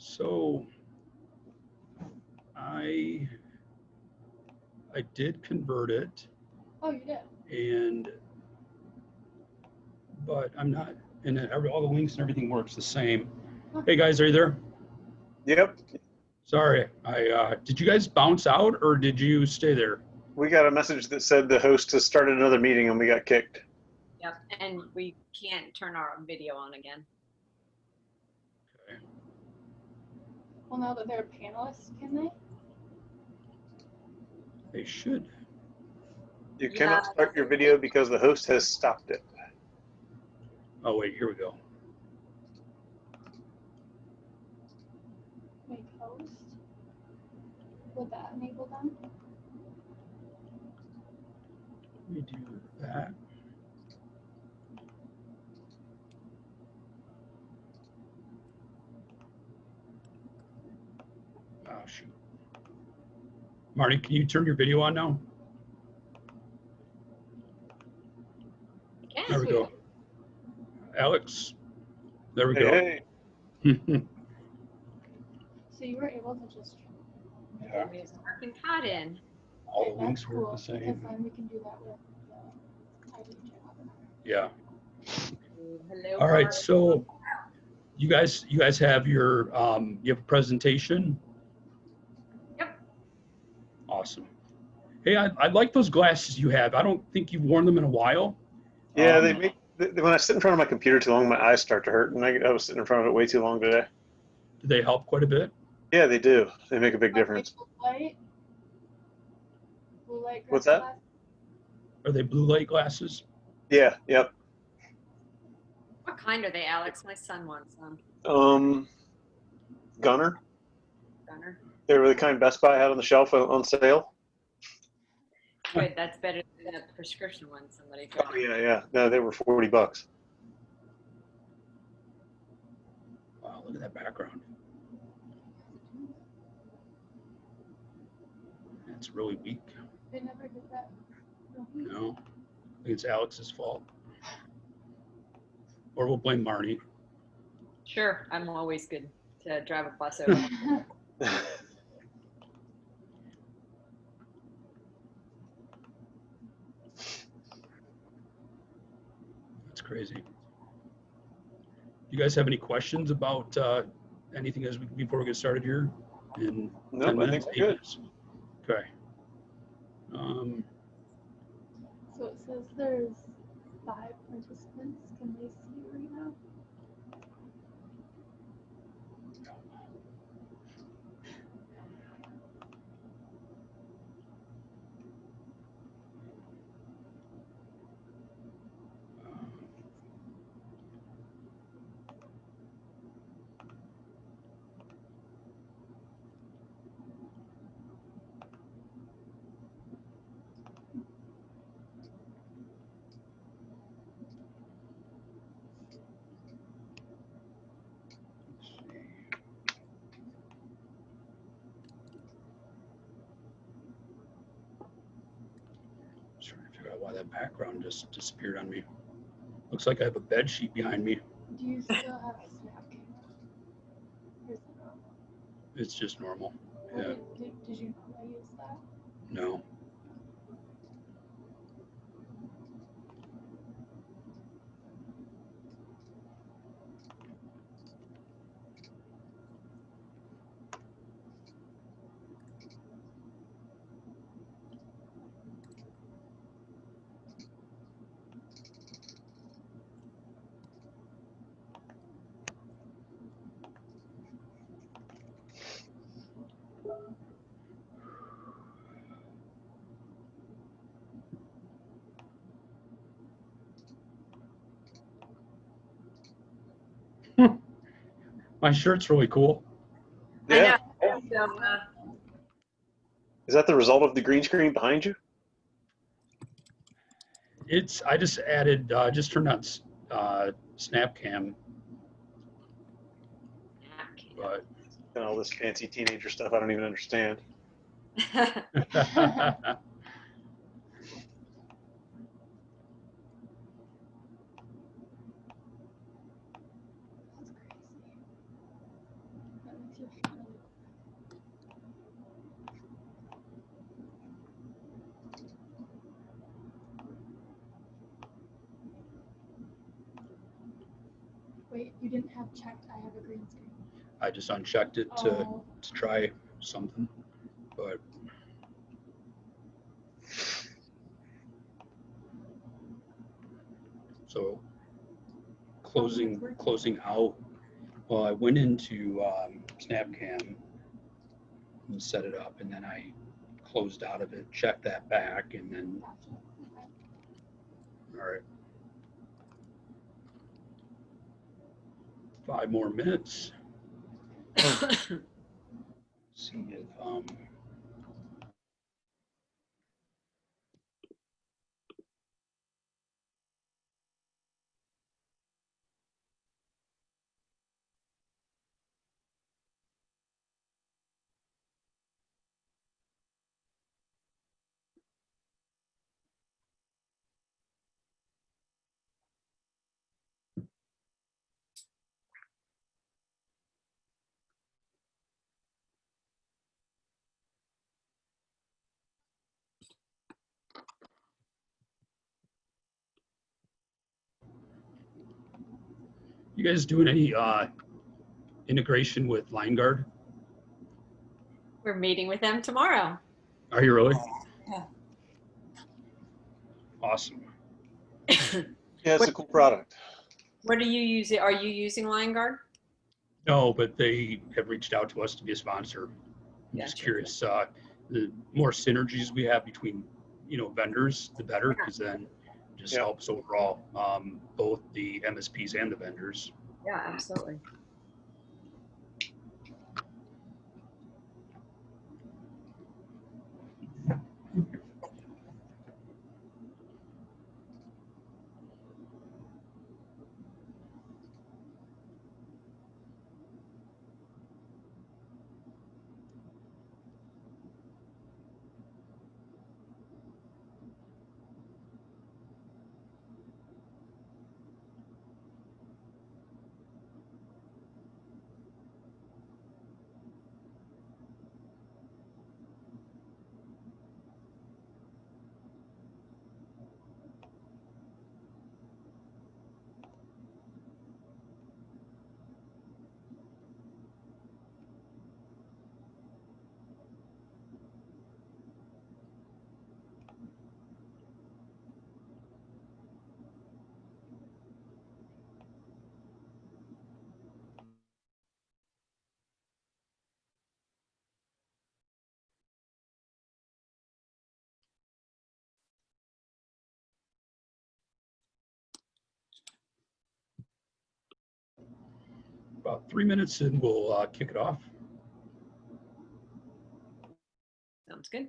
So I did convert it, Oh, you did? but I'm not, and all the links and everything works the same. Hey guys, are you there? Yep. Sorry, did you guys bounce out or did you stay there? We got a message that said the host has started another meeting and we got kicked. Yep, and we can't turn our video on again. Okay. Well, now that they're panelists, can they? They should. You cannot start your video because the host has stopped it. Oh wait, here we go. Make host. Would that enable them? Let me do that. Oh shoot. Marty, can you turn your video on now? Yes, There we go. Alex, there we Hey, go. So you were able to just. Yeah. There's Mark and Todd in. All the Okay, links that's work cool, the same. Because then we can do that with the ID channel. Yeah. Hello. All right. Mark. So you guys have your you have a presentation. Yep. Awesome. Hey, I like those glasses you have. I don't think you've worn them in a while. yeah, when I sit in front of my computer too long, my eyes start to hurt, and I was sitting in front of it way too long today. Do they help quite a bit? Yeah, they do. They make a big difference. Blue light. What's that? Glasses? Are they blue light glasses? Yeah, yep. What kind are they, Alex? My son wants some. Gunner. Gunner. They were the kind Best Buy had on the shelf on sale. Good. That's better than the prescription one somebody Oh told. yeah. No, they were $40. Wow, look at that background. It's really weak. They never did that. No, I think it's Alex's fault. Or we'll blame Marty. Sure, I'm always good to drive a bus over. That's crazy. You guys have any questions about anything before we get started here? In Nope, 10 minutes, I think we're 8 good. minutes? Okay. So it says there's 5 participants. Can they see it right now? Just trying to figure out why that background just disappeared on me. Looks like I have a bed sheet behind me. Do you still have a snap camera? Or is it normal? It's just normal. Or Yeah. Did you not use that? No. My shirt's really cool. Yeah. I know. So, Is that the result of the green screen behind you? I just added, just turned on SnapCam, but And all this fancy teenager stuff I don't even understand. That's crazy. That makes wait, you didn't have checked, I have a green screen. I just unchecked it to Oh, try something, but so closing out. Well, I went into SnapCam and set it up, and then I closed out of it, checked that back, and then gotcha. Okay. all right, 5 more minutes. See if you guys doing any integration with LineGuard? We're meeting with them tomorrow. Are you really? Yeah. Awesome. Yeah, it's a cool product. What are you using? Are you using LineGuard? No, but they have reached out to us to be a sponsor. I'm just Gotcha. curious. The more synergies we have between, vendors, the better, because then it just Yeah. helps overall, both the MSPs and the vendors. Yeah, absolutely. About 3 minutes and we'll kick it off. Sounds good.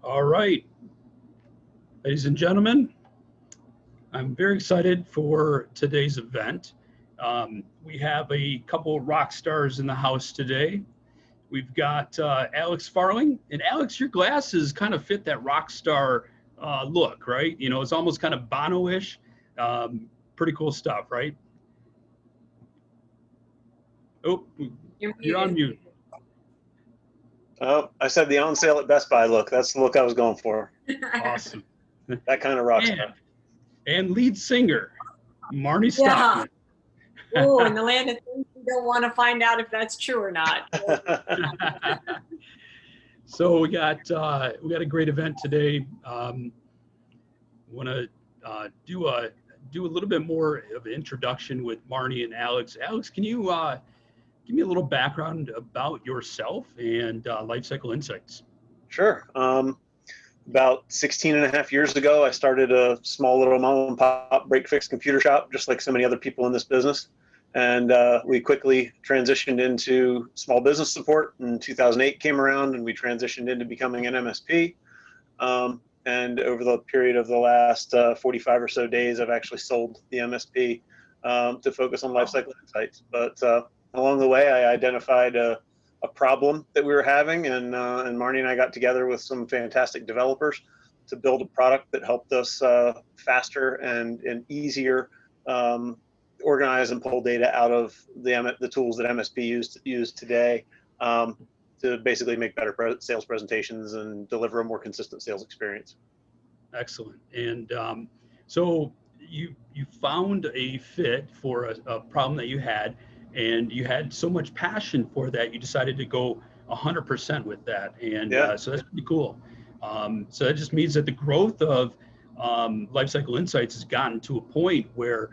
All right, ladies and gentlemen, I'm very excited for today's event. We have a couple of rock stars in the house today. We've got Alex Farling, and Alex, your glasses kind of fit that rock star look, right? You know, it's almost kind of Bono-ish. Pretty cool stuff, right? Oh, you're on mute. Oh, I said the on sale at Best Buy look. That's the look I was going for. Awesome. That kind of rock star. And lead singer, Marnie Yeah. Stockman. Oh, in the land of things, you don't want to find out if that's true or not. So we got a great event today. Want to do a little bit more of an introduction with Marnie and Alex. Alex, can you give me a little background about yourself and Lifecycle Insights? Sure. About 16 and a half years ago, I started a small little mom and pop break fix computer shop, just like so many other people in this business. And we quickly transitioned into small business support. And 2008 came around and we transitioned into becoming an MSP. And over the period of the last 45 or so days, I've actually sold the MSP to focus on Lifecycle Insights. But along the way, I identified a problem that we were having, and Marnie and I got together with some fantastic developers to build a product that helped us faster and easier organize and pull data out of the tools that MSP use today to basically make better sales presentations and deliver a more consistent sales experience. Excellent. And so you found a fit for a problem that you had, and you had so much passion for that, you decided to go 100% with that. And Yeah. So that's pretty cool. So that just means that the growth of Lifecycle Insights has gotten to a point where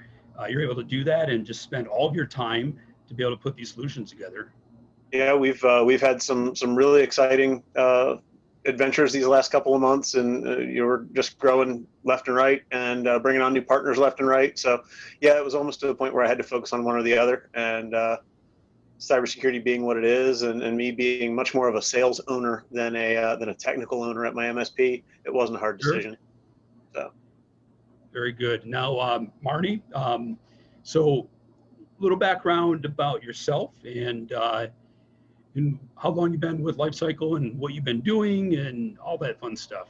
you're able to do that and just spend all of your time to be able to put these solutions together. Yeah, we've had some really exciting adventures these last couple of months, and you're just growing left and right, and bringing on new partners left and right. So, yeah, it was almost to the point where I had to focus on one or the other. And cybersecurity being what it is, and me being much more of a sales owner than a technical owner at my MSP, it wasn't a hard decision. So, very good. Now, Marnie, so a little background about yourself and how long you've been with Lifecycle and what you've been doing and all that fun stuff.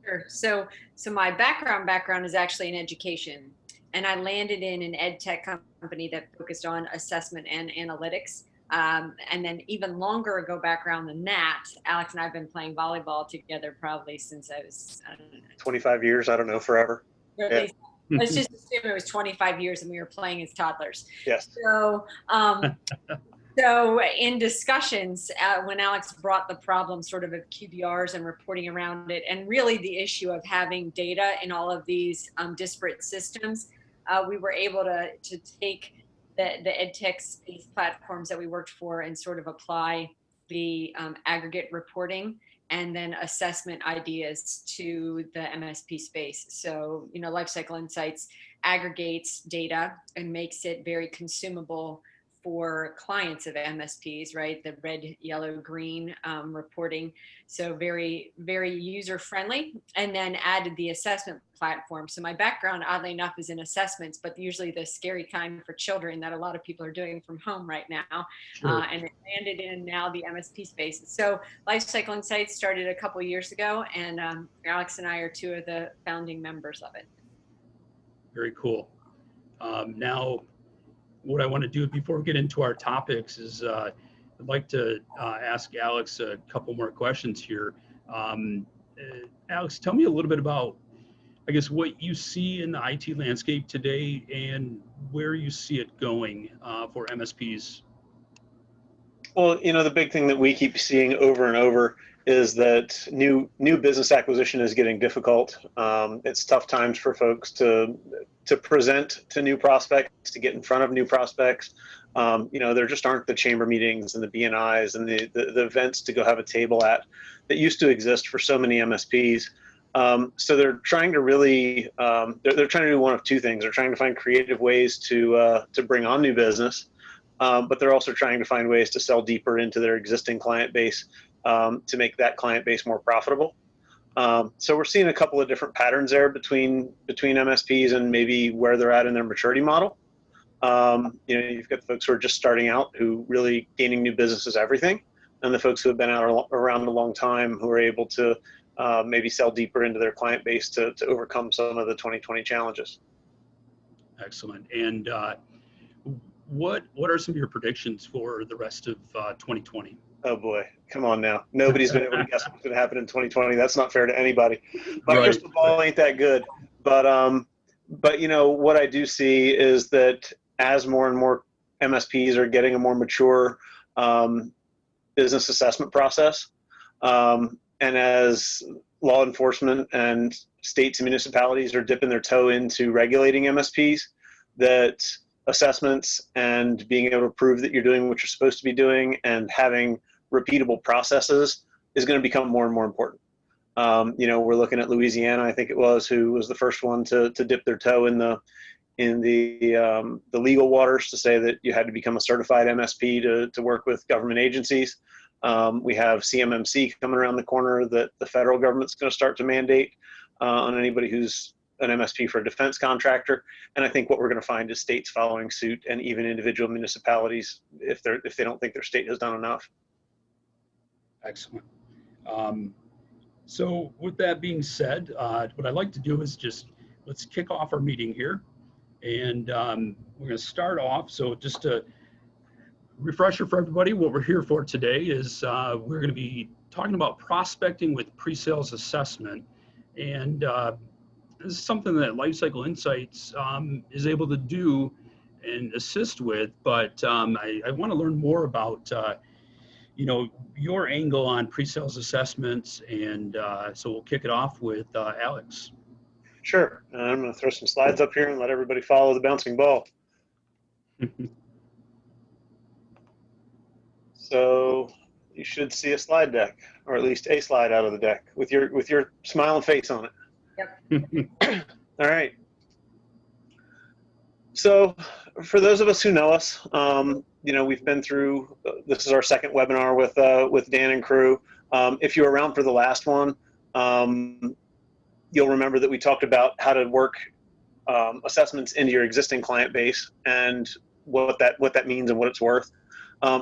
Sure. So my background is actually in education, and I landed in an ed tech company that focused on assessment and analytics. And then even longer ago background than that, Alex and I have been playing volleyball together probably since I was, I don't know, 25 years, I don't know, forever. Yeah. Let's just assume it was 25 years and we were playing as toddlers. Yes. So, so in discussions, when Alex brought the problem sort of QBRs and reporting around it, and really the issue of having data in all of these disparate systems, we were able to take the ed tech space platforms that we worked for and sort of apply the aggregate reporting and then assessment ideas to the MSP space. So, you know, Lifecycle Insights aggregates data and makes it very consumable for clients of MSPs, right? The red, yellow, green reporting. So very, very user friendly, and then added the assessment platform. So my background, oddly enough, is in assessments, but usually the scary kind for children that a lot of people are doing from home right now. Sure. And it landed in now the MSP space. So Lifecycle Insights started a couple of years ago, and Alex and I are two of the founding members of it. Very cool. Now, what I want to do before we get into our topics is I'd like to ask Alex a couple more questions here. Alex, tell me a little bit about, I guess, what you see in the IT landscape today and where you see it going for MSPs. Well, you know, the big thing that we keep seeing over and over is that new business acquisition is getting difficult. It's tough times for folks to present to new prospects, to get in front of new prospects. You know, there just aren't the chamber meetings and the BNIs and the events to go have a table at that used to exist for so many MSPs. So they're trying to really, they're trying to do one of two things. They're trying to find creative ways to bring on new business, but they're also trying to find ways to sell deeper into their existing client base to make that client base more profitable. So we're seeing a couple of different patterns there between MSPs and maybe where they're at in their maturity model. You've got the folks who are just starting out, who really gaining new business is everything, and the folks who have been around a long time, who are able to maybe sell deeper into their client base to overcome some of the 2020 challenges. Excellent. And what are some of your predictions for the rest of 2020? Oh boy, come on now. Nobody's been able to guess what's going to happen in 2020. That's not fair to anybody. My crystal ball ain't that good. But what I do see is that as more and more MSPs are getting a more mature business assessment process, and as law enforcement and states and municipalities are dipping their toe into regulating MSPs, that assessments and being able to prove that you're doing what you're supposed to be doing and having repeatable processes is going to become more and more important. We're looking at Louisiana, I think it was, who was the first one to dip their toe in the legal waters to say that you had to become a certified MSP to work with government agencies. We have CMMC coming around the corner that the federal government's going to start to mandate on anybody who's an MSP for a defense contractor. And I think what we're going to find is states following suit, and even individual municipalities if they don't think their state has done enough. Excellent. So with that being said, what I'd like to do is let's kick off our meeting here. And we're going to start off. So just a refresher for everybody, what we're here for today is we're going to be talking about prospecting with pre-sales assessment. And this is something that Lifecycle Insights is able to do and assist with. But I want to learn more about your angle on pre-sales assessments, and so we'll kick it off with Alex. Sure. I'm going to throw some slides up here and let everybody follow the bouncing ball. So you should see a slide deck, or at least a slide out of the deck with your smiling face on it. Yep. All right. So for those of us who know us, we've been through, this is our second webinar with Dan and crew. If you were around for the last one, you'll remember that we talked about how to work assessments into your existing client base and what that means and what it's worth.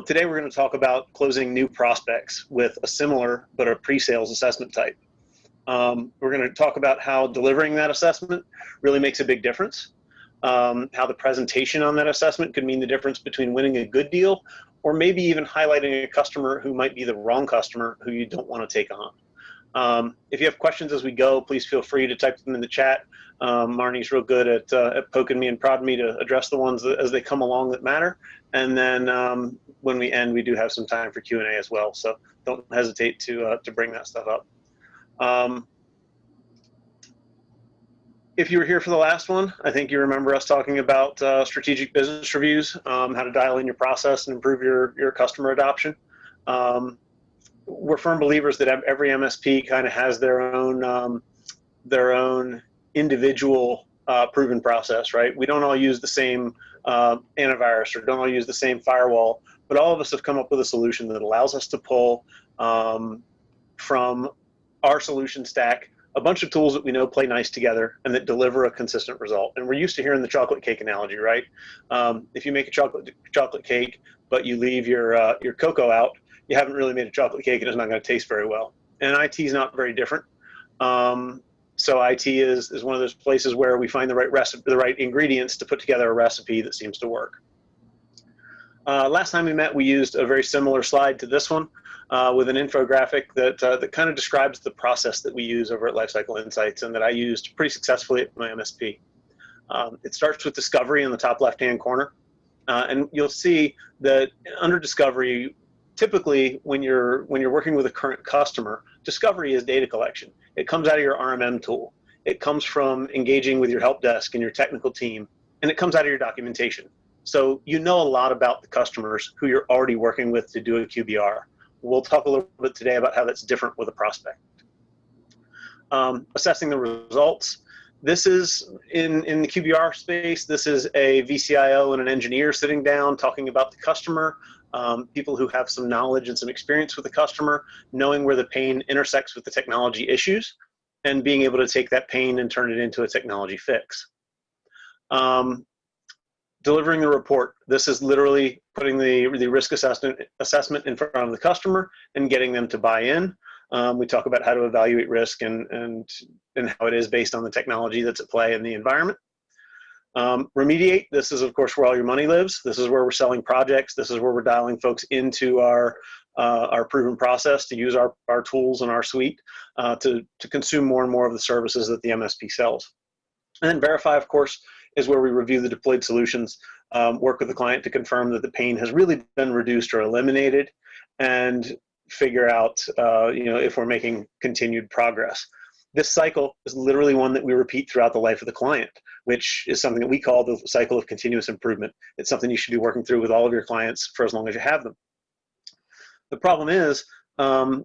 Today we're going to talk about closing new prospects with a similar but a pre-sales assessment type. We're going to talk about how delivering that assessment really makes a big difference. How the presentation on that assessment could mean the difference between winning a good deal or maybe even highlighting a customer who might be the wrong customer who you don't want to take on. If you have questions as we go, please feel free to type them in the chat. Marnie's real good at poking me and prodding me to address the ones as they come along that matter. And then when we end, we do have some time for Q&A as well. So don't hesitate to bring that stuff up. If you were here for the last one, I think you remember us talking about strategic business reviews, how to dial in your process and improve your customer adoption. We're firm believers that every MSP kind of has their own individual proven process, right? We don't all use the same antivirus or don't all use the same firewall, but all of us have come up with a solution that allows us to pull from our solution stack a bunch of tools that we know play nice together and that deliver a consistent result. And we're used to hearing the chocolate cake analogy, right? If you make a chocolate cake, but you leave your cocoa out, you haven't really made a chocolate cake and it's not going to taste very well. And IT is not very different. So IT is one of those places where we find the right recipe, the right ingredients to put together a recipe that seems to work. Last time we met, we used a very similar slide to this one with an infographic that kind of describes the process that we use over at Lifecycle Insights and that I used pretty successfully at my MSP. It starts with discovery in the top left-hand corner. And you'll see that under discovery, typically when you're working with a current customer, discovery is data collection. It comes out of your RMM tool. It comes from engaging with your help desk and your technical team, and it comes out of your documentation. So you know a lot about the customers who you're already working with to do a QBR. We'll talk a little bit today about how that's different with a prospect. Assessing the results. This is in the QBR space. This is a VCIO and an engineer sitting down talking about the customer, people who have some knowledge and some experience with the customer, knowing where the pain intersects with the technology issues, and being able to take that pain and turn it into a technology fix. Delivering a report. This is literally putting the risk assessment in front of the customer and getting them to buy in. We talk about how to evaluate risk and how it is based on the technology that's at play in the environment. Remediate. This is, of course, where all your money lives. This is where we're selling projects. This is where we're dialing folks into our proven process to use our tools and our suite to consume more and more of the services that the MSP sells. And then verify, of course, is where we review the deployed solutions, work with the client to confirm that the pain has really been reduced or eliminated, and figure out if we're making continued progress. This cycle is literally one that we repeat throughout the life of the client, which is something that we call the cycle of continuous improvement. It's something you should be working through with all of your clients for as long as you have them. The problem is,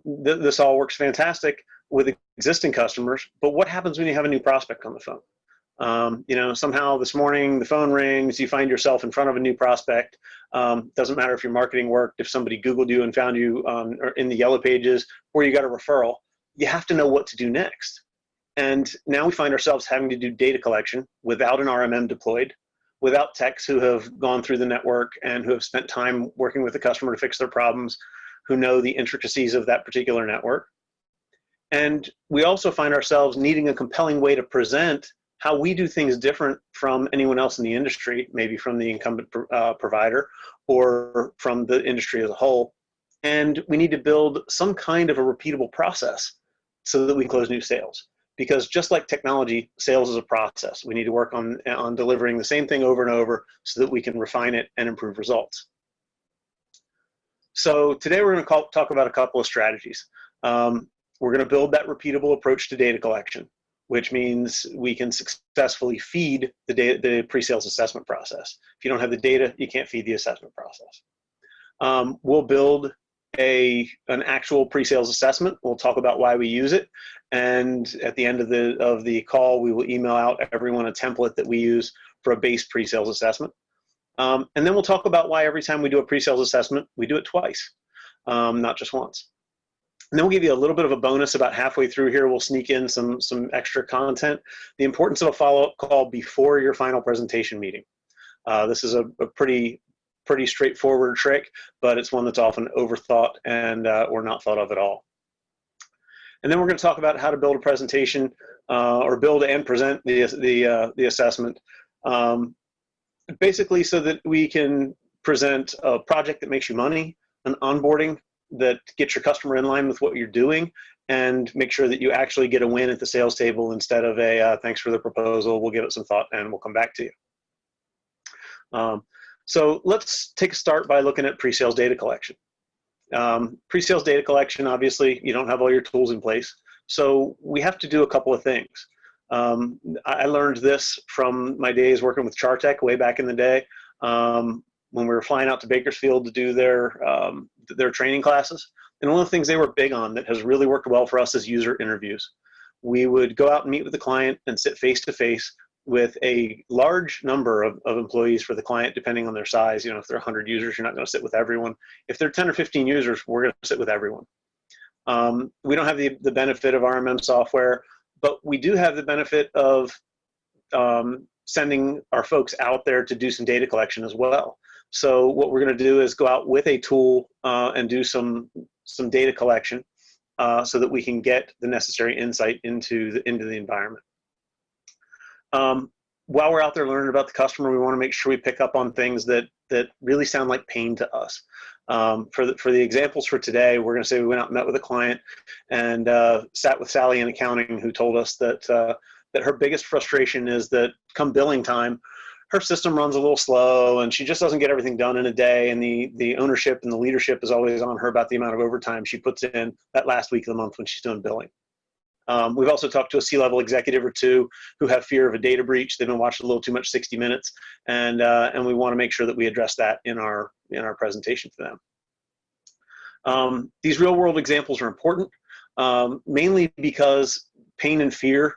this all works fantastic with existing customers, but what happens when you have a new prospect on the phone? Somehow this morning the phone rings, you find yourself in front of a new prospect. Doesn't matter if your marketing worked, if somebody Googled you and found you or in the yellow pages, or you got a referral. You have to know what to do next. And now we find ourselves having to do data collection without an RMM deployed, without techs who have gone through the network and who have spent time working with the customer to fix their problems, who know the intricacies of that particular network. And we also find ourselves needing a compelling way to present how we do things different from anyone else in the industry, maybe from the incumbent provider or from the industry as a whole. And we need to build some kind of a repeatable process so that we can close new sales. Because just like technology, sales is a process. We need to work on delivering the same thing over and over so that we can refine it and improve results. So today we're going to talk about a couple of strategies. We're going to build that repeatable approach to data collection, which means we can successfully feed the pre-sales assessment process. If you don't have the data, you can't feed the assessment process. We'll build an actual pre-sales assessment. We'll talk about why we use it, and at the end of the call, we will email out everyone a template that we use for a base pre-sales assessment. And then we'll talk about why every time we do a pre-sales assessment, we do it twice, not just once. And then we'll give you a little bit of a bonus about halfway through here. We'll sneak in some extra content. The importance of a follow-up call before your final presentation meeting. This is a pretty straightforward trick, but it's one that's often overthought and or not thought of at all. And then we're going to talk about how to build a presentation or build and present the assessment, basically so that we can present a project that makes you money, an onboarding that gets your customer in line with what you're doing, and make sure that you actually get a win at the sales table instead of a thanks for the proposal, we'll give it some thought and we'll come back to you. So let's take a start by looking at pre-sales data collection. Pre-sales data collection, obviously, you don't have all your tools in place. So we have to do a couple of things. I learned this from my days working with Chartech way back in the day when we were flying out to Bakersfield to do their training classes. And one of the things they were big on that has really worked well for us is user interviews. We would go out and meet with the client and sit face-to-face with a large number of employees for the client, depending on their size. You know, if they're 100 users, you're not going to sit with everyone. If they're 10 or 15 users, we're going to sit with everyone. We don't have the benefit of RMM software, but we do have the benefit of sending our folks out there to do some data collection as well. So what we're going to do is go out with a tool and do some data collection so that we can get the necessary insight into the environment. While we're out there learning about the customer, we want to make sure we pick up on things that really sound like pain to us. For the examples for today, we're going to say we went out and met with a client and sat with Sally in accounting, who told us that her biggest frustration is that come billing time, her system runs a little slow and she just doesn't get everything done in a day, and the ownership and the leadership is always on her about the amount of overtime she puts in that last week of the month when she's doing billing. We've also talked to a C-level executive or two who have fear of a data breach. They've been watching a little too much 60 Minutes, and we want to make sure that we address that in our presentation to them. These real-world examples are important, mainly because pain and fear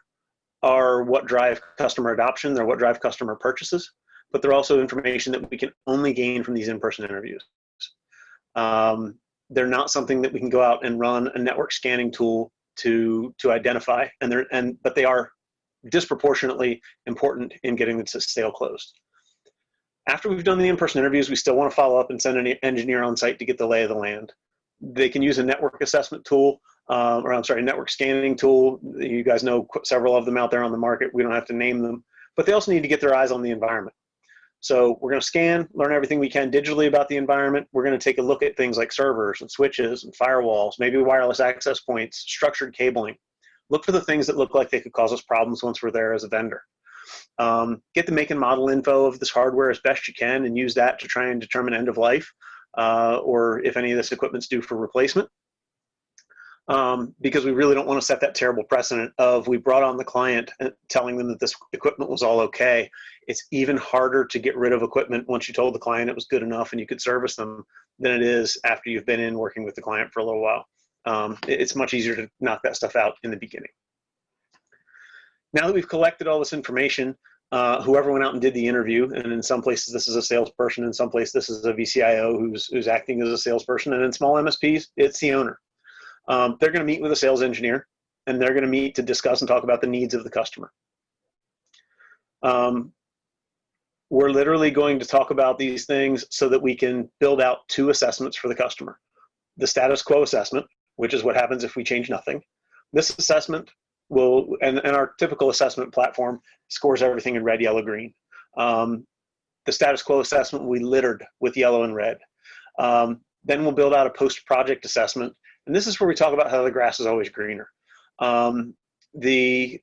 are what drive customer adoption. They're what drive customer purchases, but they're also information that we can only gain from these in-person interviews. They're not something that we can go out and run a network scanning tool to identify, but they are disproportionately important in getting the sale closed. After we've done the in-person interviews, we still want to follow up and send an engineer on site to get the lay of the land. They can use a network assessment tool, network scanning tool. You guys know several of them out there on the market. We don't have to name them, but they also need to get their eyes on the environment. So we're going to scan, learn everything we can digitally about the environment. We're going to take a look at things like servers and switches and firewalls, maybe wireless access points, structured cabling. Look for the things that look like they could cause us problems once we're there as a vendor. Get the make and model info of this hardware as best you can and use that to try and determine end of life, or if any of this equipment's due for replacement. Because we really don't want to set that terrible precedent of we brought on the client and telling them that this equipment was all okay. It's even harder to get rid of equipment once you told the client it was good enough and you could service them than it is after you've been in working with the client for a little while. It's much easier to knock that stuff out in the beginning. Now that we've collected all this information, whoever went out and did the interview, and in some places this is a salesperson, in some places this is a VCIO who's acting as a salesperson, and in small MSPs, it's the owner. They're going to meet with a sales engineer, and they're going to meet to discuss and talk about the needs of the customer. We're literally going to talk about these things so that we can build out 2 assessments for the customer. The status quo assessment, which is what happens if we change nothing. This assessment will, and our typical assessment platform scores everything in red, yellow, green. The status quo assessment will be littered with yellow and red. Then we'll build out a post-project assessment. And this is where we talk about how the grass is always greener. The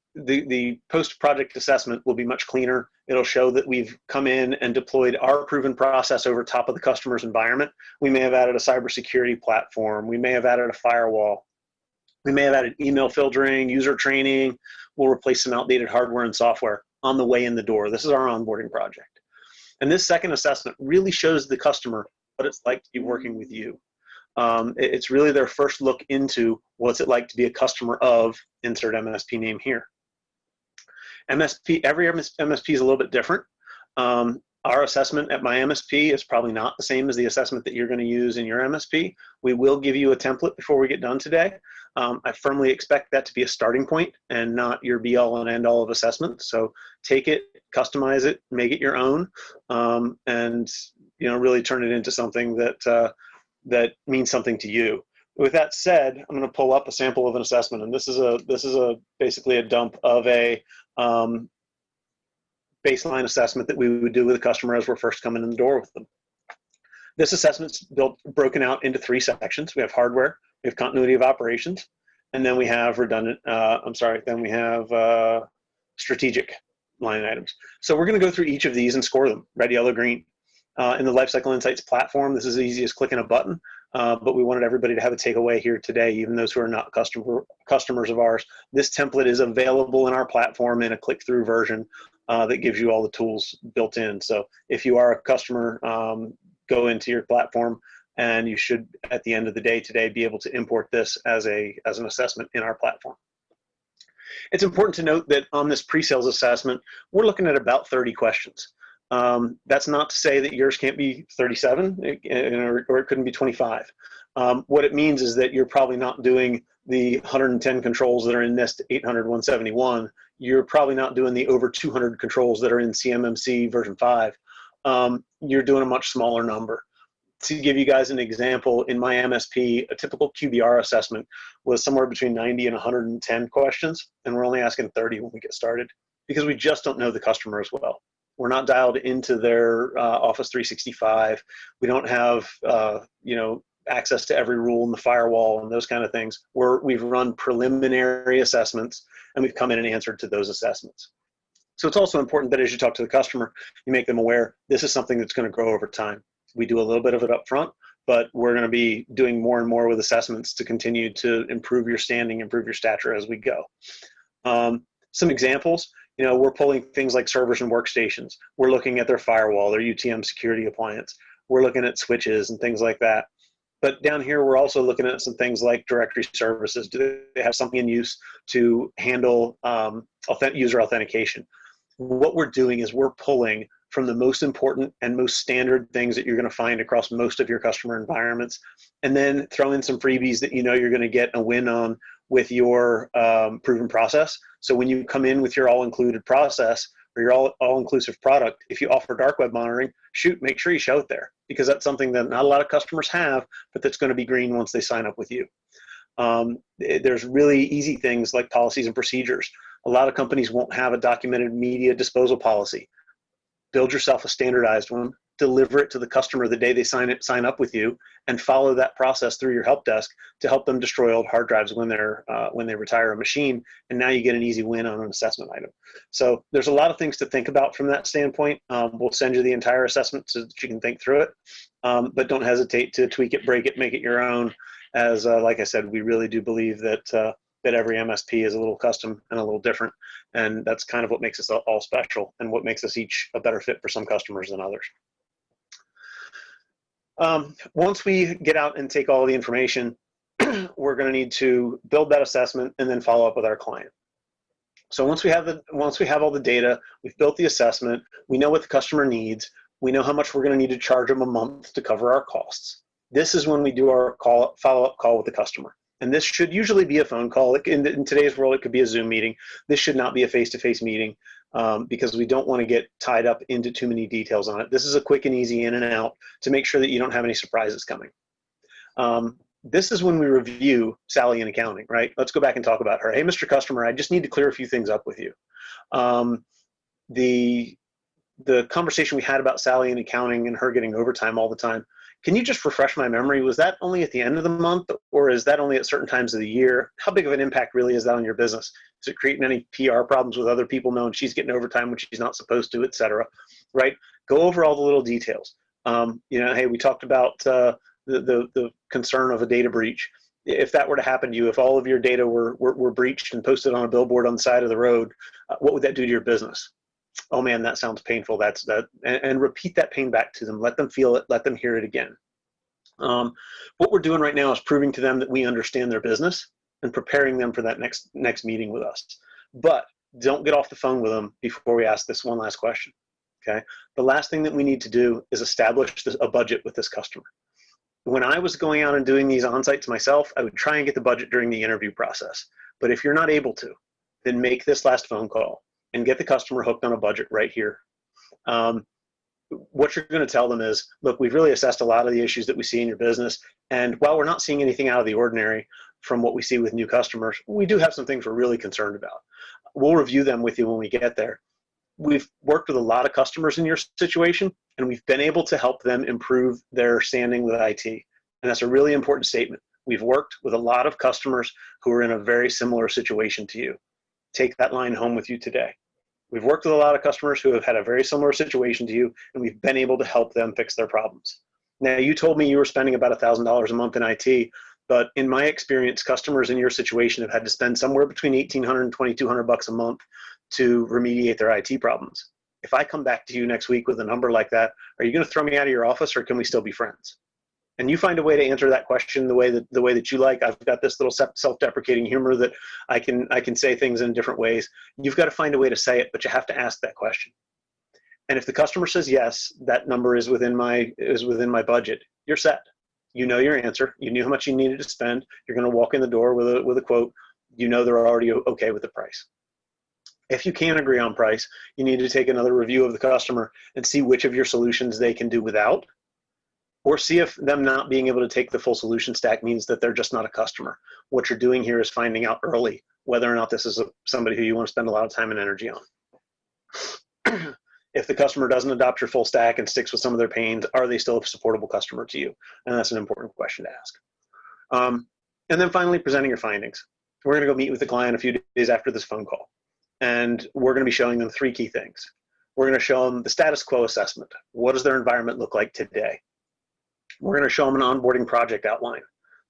post-project assessment will be much cleaner. It'll show that we've come in and deployed our proven process over top of the customer's environment. We may have added a cybersecurity platform. We may have added a firewall. We may have added email filtering, user training. We'll replace some outdated hardware and software on the way in the door. This is our onboarding project. And this second assessment really shows the customer what it's like to be working with you. It's really their first look into what's it like to be a customer of insert MSP name here. Every MSP is a little bit different. Our assessment at my MSP is probably not the same as the assessment that you're going to use in your MSP. We will give you a template before we get done today. I firmly expect that to be a starting point and not your be all and end all of assessment. So take it, customize it, make it your own, and really turn it into something that means something to you. With that said, I'm going to pull up a sample of an assessment, and this is basically a dump of a baseline assessment that we would do with a customer as we're first coming in the door with them. This assessment's broken out into 3 sections. We have hardware, we have continuity of operations, and then we have strategic line items. So we're going to go through each of these and score them, red, yellow, green. In the Lifecycle Insights platform, this is as easy as clicking a button, but we wanted everybody to have a takeaway here today, even those who are not customers of ours. This template is available in our platform in a click-through version that gives you all the tools built in. So if you are a customer, go into your platform, and you should, at the end of the day today, be able to import this as an assessment in our platform. It's important to note that on this pre-sales assessment, we're looking at about 30 questions. That's not to say that yours can't be 37 or it couldn't be 25. What it means is that you're probably not doing the 110 controls that are in NIST 800-171. You're probably not doing the over 200 controls that are in CMMC version 5. You're doing a much smaller number. To give you guys an example, in my MSP, a typical QBR assessment was somewhere between 90 and 110 questions, and we're only asking 30 when we get started because we just don't know the customer as well. We're not dialed into their Office 365. We don't have access to every rule in the firewall and those kind of things. We've run preliminary assessments, and we've come in and answered to those assessments. So it's also important that as you talk to the customer, you make them aware this is something that's going to grow over time. We do a little bit of it up front, but we're going to be doing more and more with assessments to continue to improve your standing, improve your stature as we go. Some examples, we're pulling things like servers and workstations. We're looking at their firewall, their UTM security appliance. We're looking at switches and things like that. But down here, we're also looking at some things like directory services. Do they have something in use to handle user authentication? What we're doing is we're pulling from the most important and most standard things that you're going to find across most of your customer environments, and then throw in some freebies that you know you're going to get a win on with your proven process. So when you come in with your all-included process or your all-inclusive product, if you offer dark web monitoring, shoot, make sure you show it there, because that's something that not a lot of customers have, but that's going to be green once they sign up with you. There's really easy things like policies and procedures. A lot of companies won't have a documented media disposal policy. Build yourself a standardized one, deliver it to the customer the day they sign up with you, and follow that process through your help desk to help them destroy old hard drives when they retire a machine. And now you get an easy win on an assessment item. So there's a lot of things to think about from that standpoint. We'll send you the entire assessment so that you can think through it, but don't hesitate to tweak it, break it, make it your own. As like I said, we really do believe that that every MSP is a little custom and a little different, and that's kind of what makes us all special and what makes us each a better fit for some customers than others. Once we get out and take all the information, we're going to need to build that assessment and then follow up with our client. So once we have all the data, we've built the assessment, we know what the customer needs, we know how much we're going to need to charge them a month to cover our costs. This is when we do our follow-up call with the customer. And this should usually be a phone call. In today's world, it could be a Zoom meeting. This should not be a face-to-face meeting because we don't want to get tied up into too many details on it. This is a quick and easy in and out to make sure that you don't have any surprises coming. This is when we review Sally in accounting, right? Let's go back and talk about her. Hey, Mr. Customer, I just need to clear a few things up with you. The conversation we had about Sally in accounting and her getting overtime all the time, can you just refresh my memory? Was that only at the end of the month, or is that only at certain times of the year? How big of an impact really is that on your business? Is it creating any PR problems with other people knowing she's getting overtime when she's not supposed to, et cetera, right? Go over all the little details. Hey, we talked about the concern of a data breach. If that were to happen to you, if all of your data were breached and posted on a billboard on the side of the road, what would that do to your business? Oh man, that sounds painful. And repeat that pain back to them. Let them feel it. Let them hear it again. What we're doing right now is proving to them that we understand their business and preparing them for that next meeting with us. But don't get off the phone with them before we ask this one last question. Okay. The last thing that we need to do is establish a budget with this customer. When I was going out and doing these on-sites myself, I would try and get the budget during the interview process. But if you're not able to, then make this last phone call and get the customer hooked on a budget right here. What you're going to tell them is, look, we've really assessed a lot of the issues that we see in your business. And while we're not seeing anything out of the ordinary from what we see with new customers, we do have some things we're really concerned about. We'll review them with you when we get there. We've worked with a lot of customers in your situation, and we've been able to help them improve their standing with IT. And that's a really important statement. We've worked with a lot of customers who are in a very similar situation to you. Take that line home with you today. We've worked with a lot of customers who have had a very similar situation to you, and we've been able to help them fix their problems. Now, you told me you were spending about $1,000 a month in IT, but in my experience, customers in your situation have had to spend somewhere between $1,800 and $2,200 a month to remediate their IT problems. If I come back to you next week with a number like that, are you going to throw me out of your office, or can we still be friends? And you find a way to answer that question the way that you like. I've got this little self-deprecating humor that I can say things in different ways. You've got to find a way to say it, but you have to ask that question. And if the customer says yes, that number is within my budget, you're set. You know your answer. You knew how much you needed to spend. You're going to walk in the door with a quote. You know they're already okay with the price. If you can't agree on price, you need to take another review of the customer and see which of your solutions they can do without. Or see if them not being able to take the full solution stack means that they're just not a customer. What you're doing here is finding out early whether or not this is somebody who you want to spend a lot of time and energy on. If the customer doesn't adopt your full stack and sticks with some of their pains, are they still a supportable customer to you? And that's an important question to ask. And then finally, presenting your findings. We're going to go meet with the client a few days after this phone call. And we're going to be showing them 3 key things. We're going to show them the status quo assessment. What does their environment look like today? We're going to show them an onboarding project outline.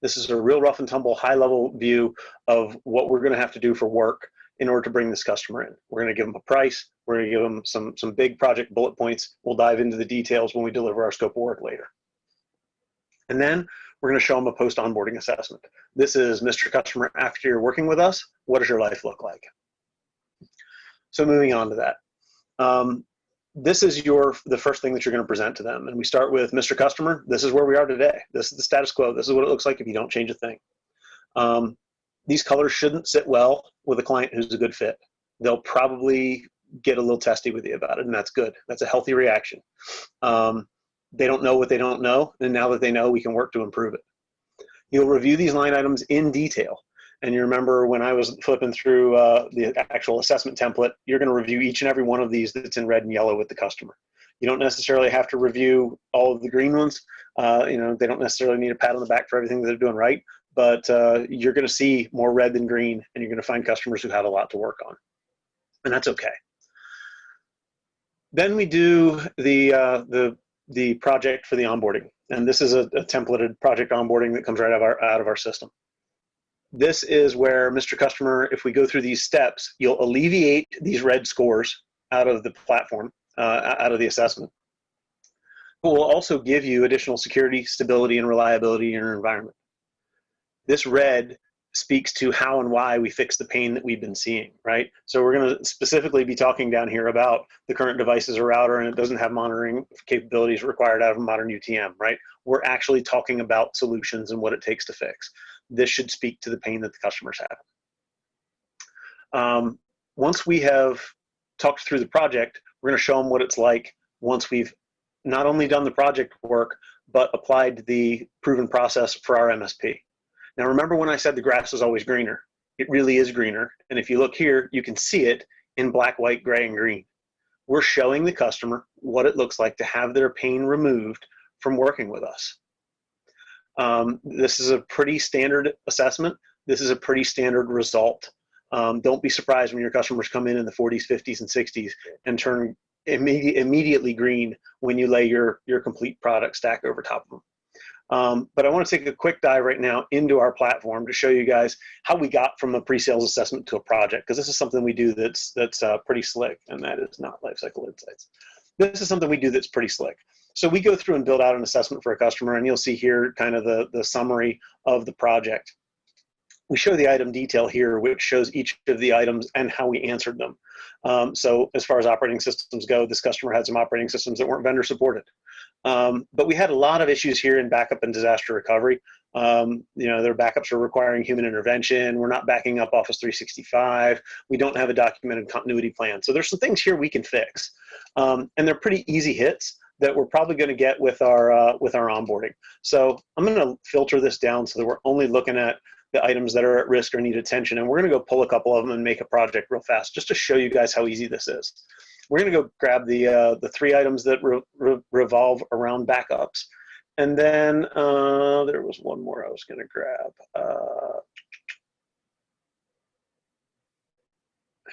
This is a real rough and tumble, high-level view of what we're going to have to do for work in order to bring this customer in. We're going to give them a price. We're going to give them some big project bullet points. We'll dive into the details when we deliver our scope of work later. And then we're going to show them a post-onboarding assessment. This is, Mr. Customer, after you're working with us, what does your life look like? So moving on to that. this is the first thing that you're going to present to them. And we start with, Mr. Customer, this is where we are today. This is the status quo. This is what it looks like if you don't change a thing. These colors shouldn't sit well with a client who's a good fit. They'll probably get a little testy with you about it, and that's good. That's a healthy reaction. They don't know what they don't know, and now that they know, we can work to improve it. You'll review these line items in detail. And you remember when I was flipping through the actual assessment template, you're going to review each and every one of these that's in red and yellow with the customer. You don't necessarily have to review all of the green ones. They don't necessarily need a pat on the back for everything that they're doing right, but you're going to see more red than green, and you're going to find customers who have a lot to work on, and that's okay. Then we do the project for the onboarding, and this is a templated project onboarding that comes right out of our system. This is where, Mr. Customer, if we go through these steps, you'll alleviate these red scores out of the platform, out of the assessment. But we'll also give you additional security, stability, and reliability in your environment. This red speaks to how and why we fix the pain that we've been seeing, right? So we're going to specifically be talking down here about the current device is a router and it doesn't have monitoring capabilities required out of a modern UTM, right? We're actually talking about solutions and what it takes to fix. This should speak to the pain that the customers have. Once we have talked through the project, we're going to show them what it's like once we've not only done the project work, but applied the proven process for our MSP. Now, remember when I said the grass is always greener? It really is greener. And if you look here, you can see it in black, white, gray, and green. We're showing the customer what it looks like to have their pain removed from working with us. This is a pretty standard assessment. This is a pretty standard result. Don't be surprised when your customers come in the 40s, 50s, and 60s and turn immediately green when you lay your complete product stack over top of them. But I want to take a quick dive right now into our platform to show you guys how we got from a pre-sales assessment to a project, because this is something we do that's pretty slick, and that is not Lifecycle Insights. This is something we do that's pretty slick. So we go through and build out an assessment for a customer, and you'll see here kind of the summary of the project. We show the item detail here, which shows each of the items and how we answered them. So as far as operating systems go, this customer had some operating systems that weren't vendor supported. But we had a lot of issues here in backup and disaster recovery. Their backups are requiring human intervention. We're not backing up Office 365. We don't have a documented continuity plan. So there's some things here we can fix. And they're pretty easy hits that we're probably going to get with our onboarding. So I'm going to filter this down so that we're only looking at the items that are at risk or need attention. And we're going to go pull a couple of them and make a project real fast, just to show you guys how easy this is. We're going to go grab the 3 items that revolve around backups. And then there was one more I was going to grab.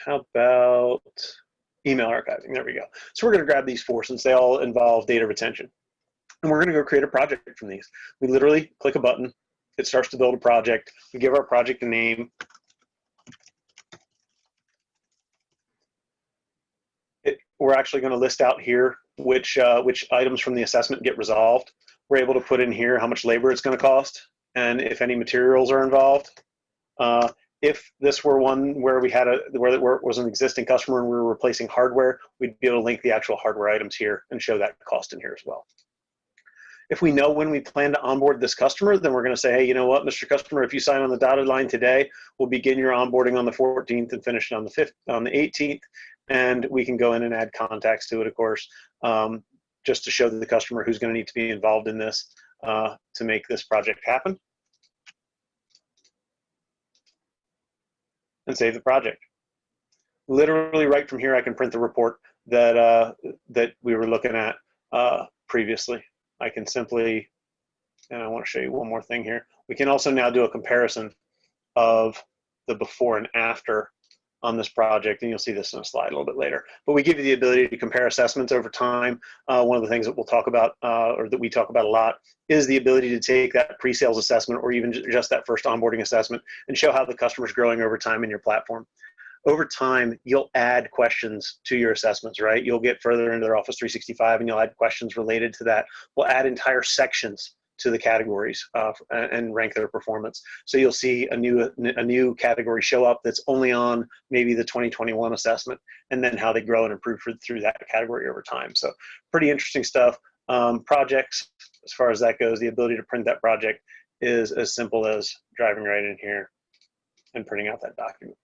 How about email archiving? There we go. So we're going to grab these 4 since they all involve data retention. And we're going to go create a project from these. We literally click a button. It starts to build a project. We give our project a name. We're actually going to list out here which items from the assessment get resolved. We're able to put in here how much labor it's going to cost and if any materials are involved. If this were one where it was an existing customer and we were replacing hardware, we'd be able to link the actual hardware items here and show that cost in here as well. If we know when we plan to onboard this customer, then we're going to say, hey, you know what, Mr. Customer, if you sign on the dotted line today, we'll begin your onboarding on the 14th and finish it on the 18th. And we can go in and add contacts to it, of course, just to show the customer who's going to need to be involved in this to make this project happen. And save the project. Literally right from here, I can print the report that we were looking at previously. I can simply, and I want to show you one more thing here. We can also now do a comparison of the before and after on this project, and you'll see this in a slide a little bit later. But we give you the ability to compare assessments over time. One of the things that we'll talk about, or that we talk about a lot, is the ability to take that pre-sales assessment or even just that first onboarding assessment and show how the customer's growing over time in your platform. Over time, you'll add questions to your assessments, right? You'll get further into their Office 365 and you'll add questions related to that. We'll add entire sections to the categories and rank their performance. So you'll see a new category show up that's only on maybe the 2021 assessment, and then how they grow and improve through that category over time. So pretty interesting stuff. Projects, as far as that goes, the ability to print that project is as simple as driving right in here and printing out that document.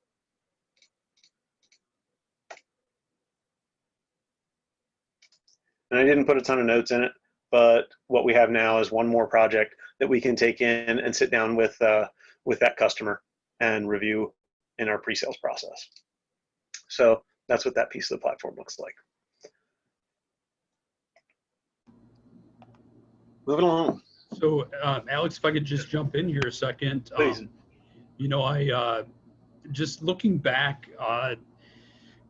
And I didn't put a ton of notes in it, but what we have now is one more project that we can take in and sit down with that customer and review in our pre-sales process. So that's what that piece of the platform looks like. Moving along. So, Alex, if I could just jump in here a second. Please. You know, I just looking back,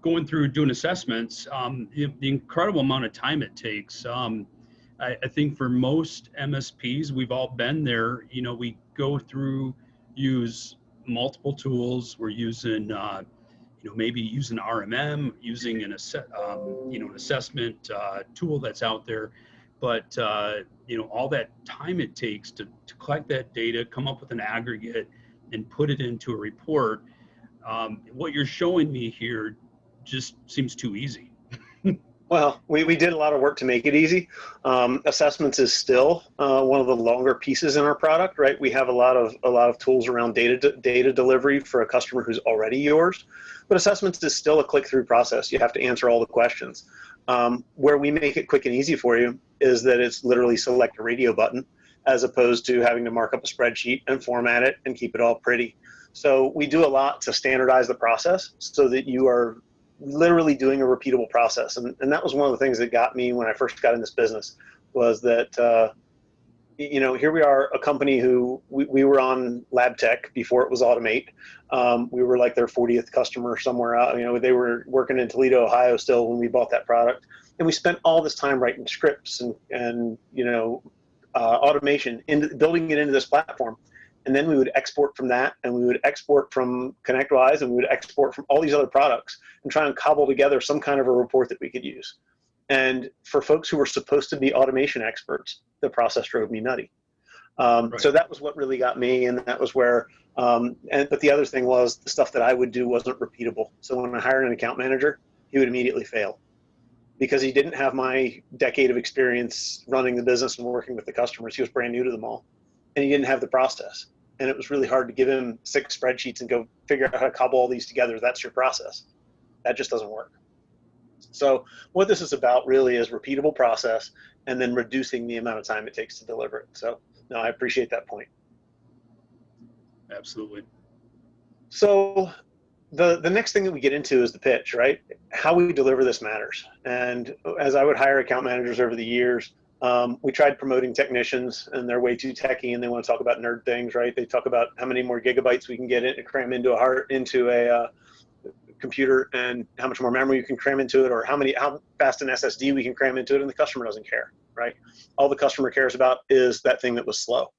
going through doing assessments, the incredible amount of time it takes. I think for most MSPs, we've all been there. You know, we go through, use multiple tools. We're using, you know, maybe using RMM, using an assessment tool that's out there. But you know, all that time it takes to collect that data, come up with an aggregate, and put it into a report. What you're showing me here just seems too easy. Well, we did a lot of work to make it easy. Assessments is still one of the longer pieces in our product, right? We have a lot of tools around data delivery for a customer who's already yours, but assessments is still a click-through process. You have to answer all the questions. Where we make it quick and easy for you is that it's literally select a radio button, as opposed to having to mark up a spreadsheet and format it and keep it all pretty. So we do a lot to standardize the process so that you are literally doing a repeatable process. And that was one of the things that got me when I first got in this business, was that, you know, here we are, a company who we were on lab tech before it was Automate. We were like their 40th customer somewhere out. You know, they were working in Toledo, Ohio still when we bought that product. And we spent all this time writing scripts and you know, automation, building it into this platform. And then we would export from that, and we would export from ConnectWise, and we would export from all these other products and try and cobble together some kind of a report that we could use. And for folks who were supposed to be automation experts, the process drove me nutty. Right. So that was what really got me, and that was where, but the other thing was the stuff that I would do wasn't repeatable. So when I hired an account manager, he would immediately fail because he didn't have my decade of experience running the business and working with the customers. He was brand new to them all, and he didn't have the process. And it was really hard to give him 6 spreadsheets and go figure out how to cobble all these together. That's your process. That just doesn't work. So what this is about really is repeatable process and then reducing the amount of time it takes to deliver it. So no, I appreciate that point. Absolutely. So the next thing that we get into is the pitch, right? How we deliver this matters. And as I would hire account managers over the years, we tried promoting technicians, and they're way too techy, and they want to talk about nerd things, right? They talk about how many more gigabytes we can get in, cram into a computer, and how much more memory you can cram into it, or how fast an SSD we can cram into it, and the customer doesn't care, right? All the customer cares about is that thing that was slow.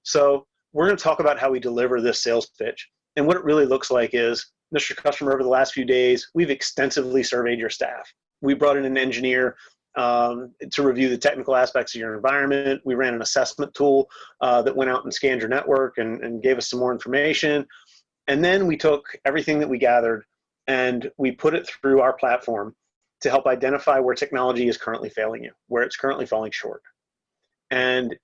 So we're going to talk about how we deliver this sales pitch, and what it really looks like is, Mr. Customer, over the last few days, we've extensively surveyed your staff. We brought in an engineer to review the technical aspects of your environment. We ran an assessment tool that went out and scanned your network and gave us some more information. And then we took everything that we gathered and we put it through our platform to help identify where technology is currently failing you, where it's currently falling short. And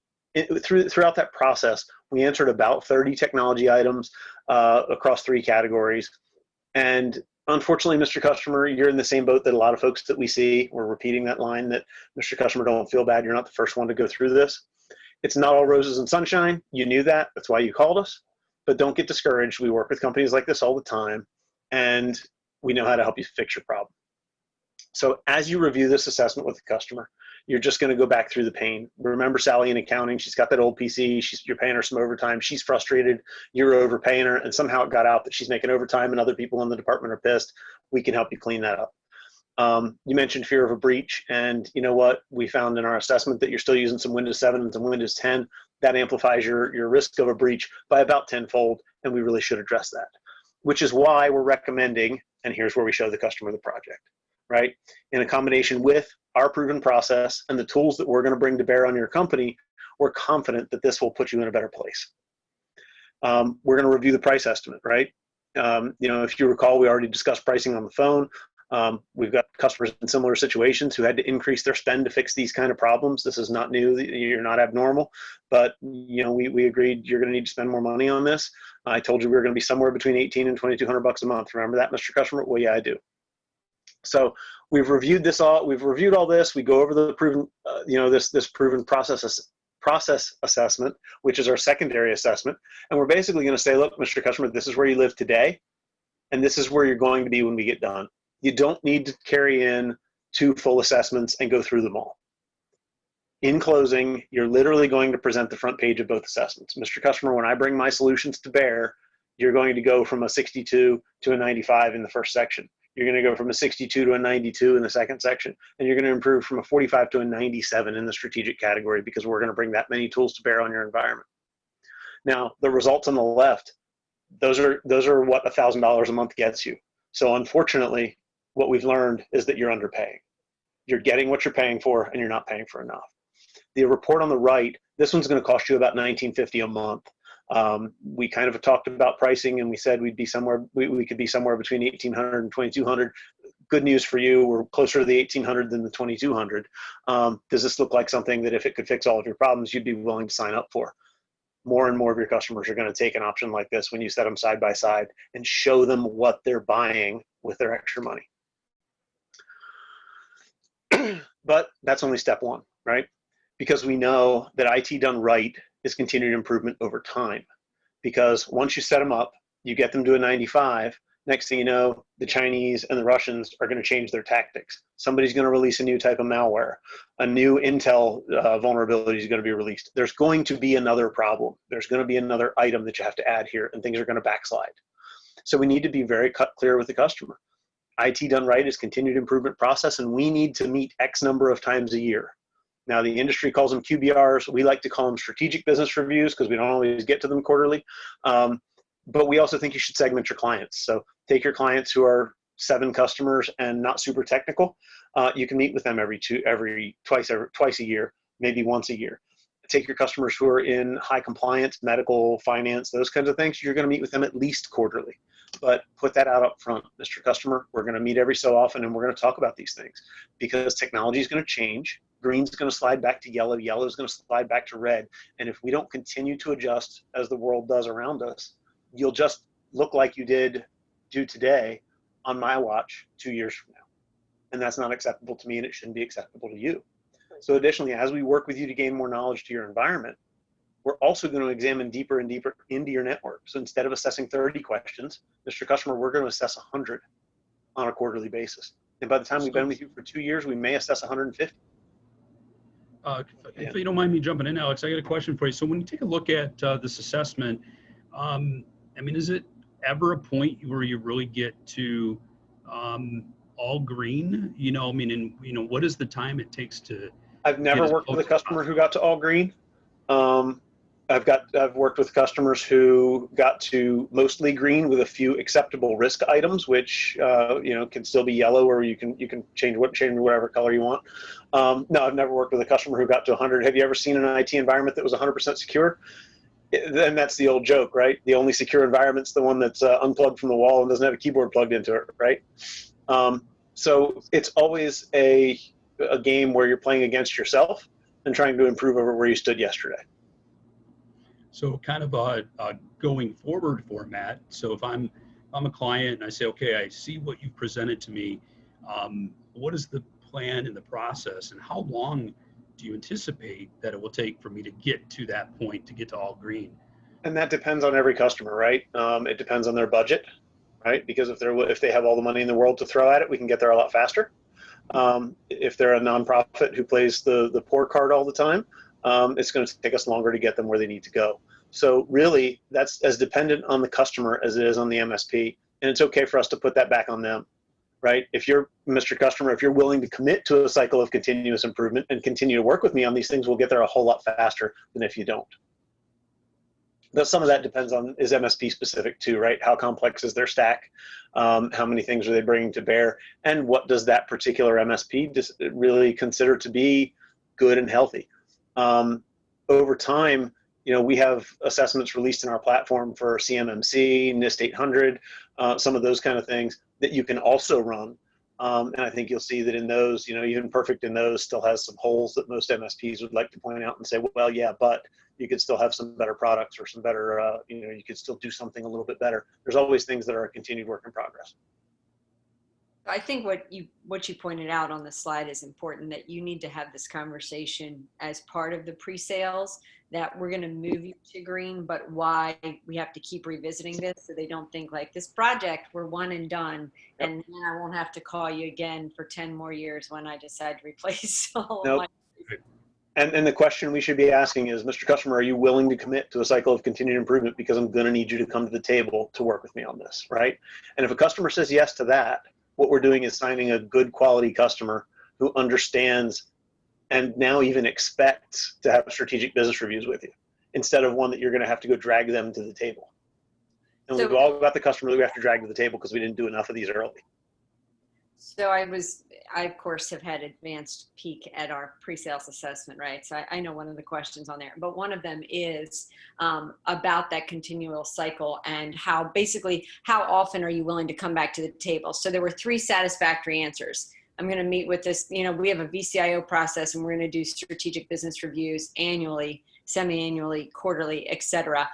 throughout that process, we answered about 30 technology items across 3 categories. And unfortunately, Mr. Customer, you're in the same boat that a lot of folks that we see. We're repeating that line that, Mr. Customer, don't feel bad. You're not the first one to go through this. It's not all roses and sunshine. You knew that. That's why you called us. But don't get discouraged. We work with companies like this all the time, and we know how to help you fix your problem. So as you review this assessment with the customer, you're just going to go back through the pain. Remember Sally in accounting, she's got that old PC, you're paying her some overtime, she's frustrated, you're overpaying her, and somehow it got out that she's making overtime and other people in the department are pissed. We can help you clean that up. You mentioned fear of a breach, and you know what? We found in our assessment that you're still using some Windows 7 and some Windows 10. That amplifies your risk of a breach by about 10-fold, and we really should address that, which is why we're recommending, and here's where we show the customer the project, right? In a combination with our proven process and the tools that we're going to bring to bear on your company, we're confident that this will put you in a better place. We're going to review the price estimate, right? If you recall, we already discussed pricing on the phone. We've got customers in similar situations who had to increase their spend to fix these kind of problems. This is not new. You're not abnormal, but we agreed you're going to need to spend more money on this. I told you we were going to be somewhere between $1,800 and $2,200 a month. Remember that, Mr. Customer? Well, yeah, I do. So we've reviewed this all. We've reviewed all this. We go over the proven, this proven process assessment, which is our secondary assessment, and we're basically going to say, look, Mr. Customer, this is where you live today, and this is where you're going to be when we get done. You don't need to carry in 2 full assessments and go through them all. In closing, you're literally going to present the front page of both assessments. Mr. Customer, when I bring my solutions to bear, you're going to go from a 62 to a 95 in the first section. You're going to go from a 62 to a 92 in the second section, and you're going to improve from a 45 to a 97 in the strategic category, because we're going to bring that many tools to bear on your environment. Now, the results on the left, those are what $1,000 a month gets you. So unfortunately, what we've learned is that you're underpaying. You're getting what you're paying for, and you're not paying for enough. The report on the right, this one's going to cost you about $19.50 a month. We kind of talked about pricing, and we said we'd be somewhere, we could be somewhere between $1,800 and $2,200. Good news for you, we're closer to the $1,800 than the $2,200. Does this look like something that if it could fix all of your problems, you'd be willing to sign up for? More and more of your customers are going to take an option like this when you set them side by side and show them what they're buying with their extra money. But that's only step one, right? Because we know that IT done right is continued improvement over time. Because once you set them up, you get them to a 95, next thing you know, the Chinese and the Russians are going to change their tactics. Somebody's going to release a new type of malware. A new Intel vulnerability is going to be released. There's going to be another problem. There's going to be another item that you have to add here, and things are going to backslide. So we need to be very clear with the customer. IT done right is continued improvement process, and we need to meet X number of times a year. Now, the industry calls them QBRs. We like to call them strategic business reviews because we don't always get to them quarterly. But we also think you should segment your clients. So take your clients who are 7 customers and not super technical. You can meet with them twice a year, maybe once a year. Take your customers who are in high compliance, medical, finance, those kinds of things. You're going to meet with them at least quarterly. But put that out up front, Mr. Customer. We're going to meet every so often, and we're going to talk about these things because technology is going to change. Green's going to slide back to yellow. Yellow is going to slide back to red. And if we don't continue to adjust as the world does around us, you'll just look like you do today on my watch 2 years from now. And that's not acceptable to me, and it shouldn't be acceptable to you. So additionally, as we work with you to gain more knowledge to your environment, we're also going to examine deeper and deeper into your network. So instead of assessing 30 questions, Mr. Customer, we're going to assess 100 on a quarterly basis. And by the time we've been with you for 2 years, we may assess 150. If you don't mind me jumping in, Alex, I got a question for you. So when you take a look at this assessment, is it ever a point where you really get to all green? What is the time it takes to? I've never worked with a customer who got to all green. I've worked with customers who got to mostly green with a few acceptable risk items, which can still be yellow, or you can change whatever color you want. No, I've never worked with a customer who got to 100. Have you ever seen an IT environment that was 100% secure? Then that's the old joke, right? The only secure environment's the one that's unplugged from the wall and doesn't have a keyboard plugged into it, right? So it's always a game where you're playing against yourself and trying to improve over where you stood yesterday. So kind of a going forward format. So if I'm a client and I say, okay, I see what you've presented to me. What is the plan and the process, and how long do you anticipate that it will take for me to get to that point, to get to all green? And that depends on every customer, right? It depends on their budget, right? Because if they have all the money in the world to throw at it, we can get there a lot faster. If they're a nonprofit who plays the poor card all the time, it's going to take us longer to get them where they need to go. So really, that's as dependent on the customer as it is on the MSP, and it's okay for us to put that back on them, right? If you're, Mr. Customer, if you're willing to commit to a cycle of continuous improvement and continue to work with me on these things, we'll get there a whole lot faster than if you don't. But some of that depends on, is MSP specific too, right? How complex is their stack? How many things are they bringing to bear? And what does that particular MSP really consider to be good and healthy? over time, we have assessments released in our platform for CMMC, NIST 800, some of those kind of things that you can also run. And I think you'll see that in those, even Perfect in those still has some holes that most MSPs would like to point out and say, well, yeah, but you could still have some better products or some better, you could still do something a little bit better. There's always things that are a continued work in progress. I think what you pointed out on the slide is important, that you need to have this conversation as part of the pre-sales, that we're going to move you to green, but why we have to keep revisiting this, so they don't think like, this project, we're one and done, Yep. and then I won't have to call you again for 10 more years when I decide to replace all Nope. of my. And the question we should be asking is, Mr. Customer, are you willing to commit to a cycle of continued improvement, because I'm going to need you to come to the table to work with me on this, right? And if a customer says yes to that, what we're doing is signing a good quality customer who understands and now even expects to have strategic business reviews with you, instead of one that you're going to have to go drag them to the table. And So, we've all got the customer that we have to drag to the table because we didn't do enough of these early. So I of course have had advanced peek at our pre-sales assessment, right? So I know one of the questions on there, but one of them is about that continual cycle, and how often are you willing to come back to the table? So there were 3 satisfactory answers. I'm going to meet with this, we have a VCIO process, and we're going to do strategic business reviews annually, semi-annually, quarterly, et cetera.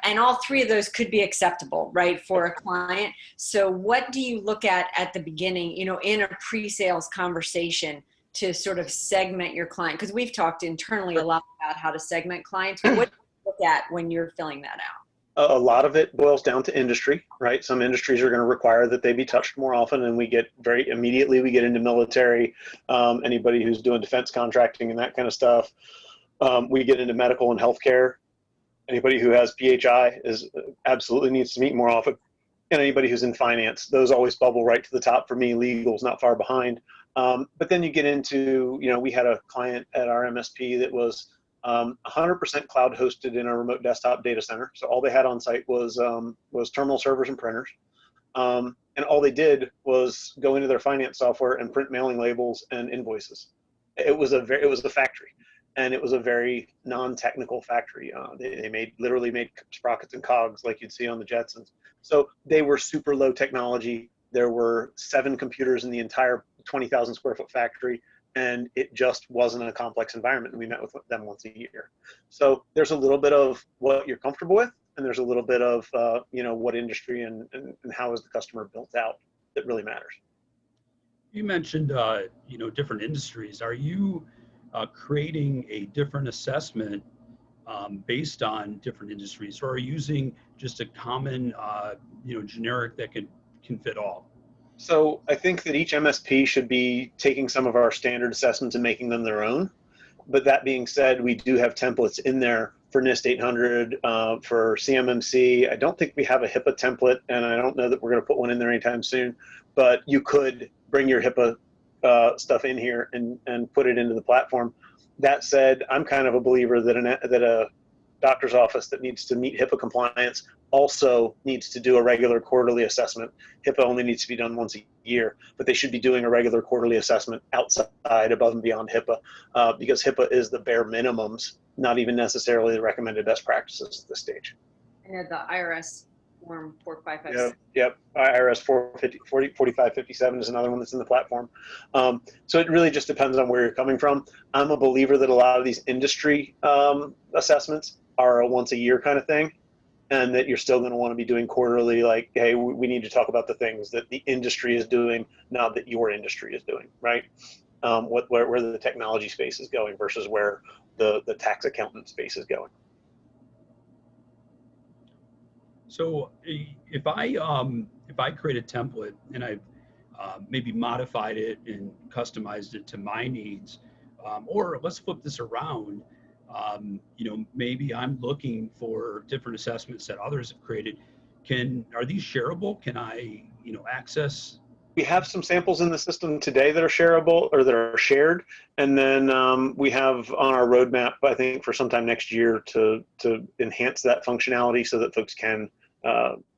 And all 3 of those could be acceptable, right, for a client. So what do you look at the beginning, in a pre-sales conversation, to sort of segment your client? Because we've talked internally a lot about how to segment clients. What do you look at when you're filling that out? A lot of it boils down to industry, right? Some industries are going to require that they be touched more often, and we get into military, anybody who's doing defense contracting and that kind of stuff. We get into medical and healthcare. Anybody who has PHI absolutely needs to meet more often. And anybody who's in finance, those always bubble right to the top for me. Legal's not far behind. But then you get into, we had a client at our MSP that was 100% cloud hosted in a remote desktop data center. So all they had on site was terminal servers and printers. And all they did was go into their finance software and print mailing labels and invoices. It was a factory. And it was a very non-technical factory. They literally made sprockets and cogs like you'd see on the Jetsons. So they were super low technology. There were 7 computers in the entire 20,000 square foot factory, and it just wasn't a complex environment. And we met with them once a year. So there's a little bit of what you're comfortable with, and there's a little bit of what industry and how is the customer built out that really matters. You mentioned different industries. Are you creating a different assessment based on different industries, or are you using just a common generic that can fit all? So I think that each MSP should be taking some of our standard assessments and making them their own. But that being said, we do have templates in there for NIST 800, for CMMC. I don't think we have a HIPAA template, and I don't know that we're going to put one in there anytime soon. But you could bring your HIPAA stuff in here and put it into the platform. That said, I'm kind of a believer that a doctor's office that needs to meet HIPAA compliance also needs to do a regular quarterly assessment. HIPAA only needs to be done once a year, but they should be doing a regular quarterly assessment outside, above and beyond HIPAA, because HIPAA is the bare minimums, not even necessarily the recommended best practices at this stage. And the IRS form 4557. Yep. IRS 4557 is another one that's in the platform. So it really just depends on where you're coming from. I'm a believer that a lot of these industry assessments are a once a year kind of thing, and that you're still going to want to be doing quarterly, like, hey, we need to talk about the things that the industry is doing, not that your industry is doing, right? Where the technology space is going versus where the tax accountant space is going. So if I create a template and I've maybe modified it and customized it to my needs, or let's flip this around, maybe I'm looking for different assessments that others have created. Are these shareable? Can I, access? We have some samples in the system today that are shareable or that are shared. And then we have on our roadmap, I think, for sometime next year to enhance that functionality so that folks can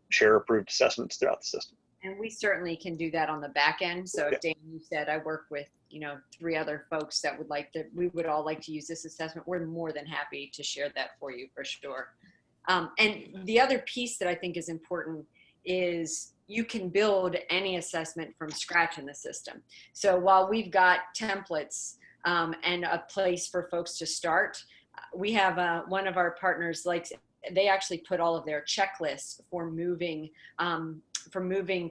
share approved assessments throughout the system. And we certainly can do that on the back end. So if Dan, you said I work with 3 other folks that we would all like to use this assessment, we're more than happy to share that for you for sure. And the other piece that I think is important is you can build any assessment from scratch in the system. So while we've got templates and a place for folks to start, we have one of our partners, they actually put all of their checklists for moving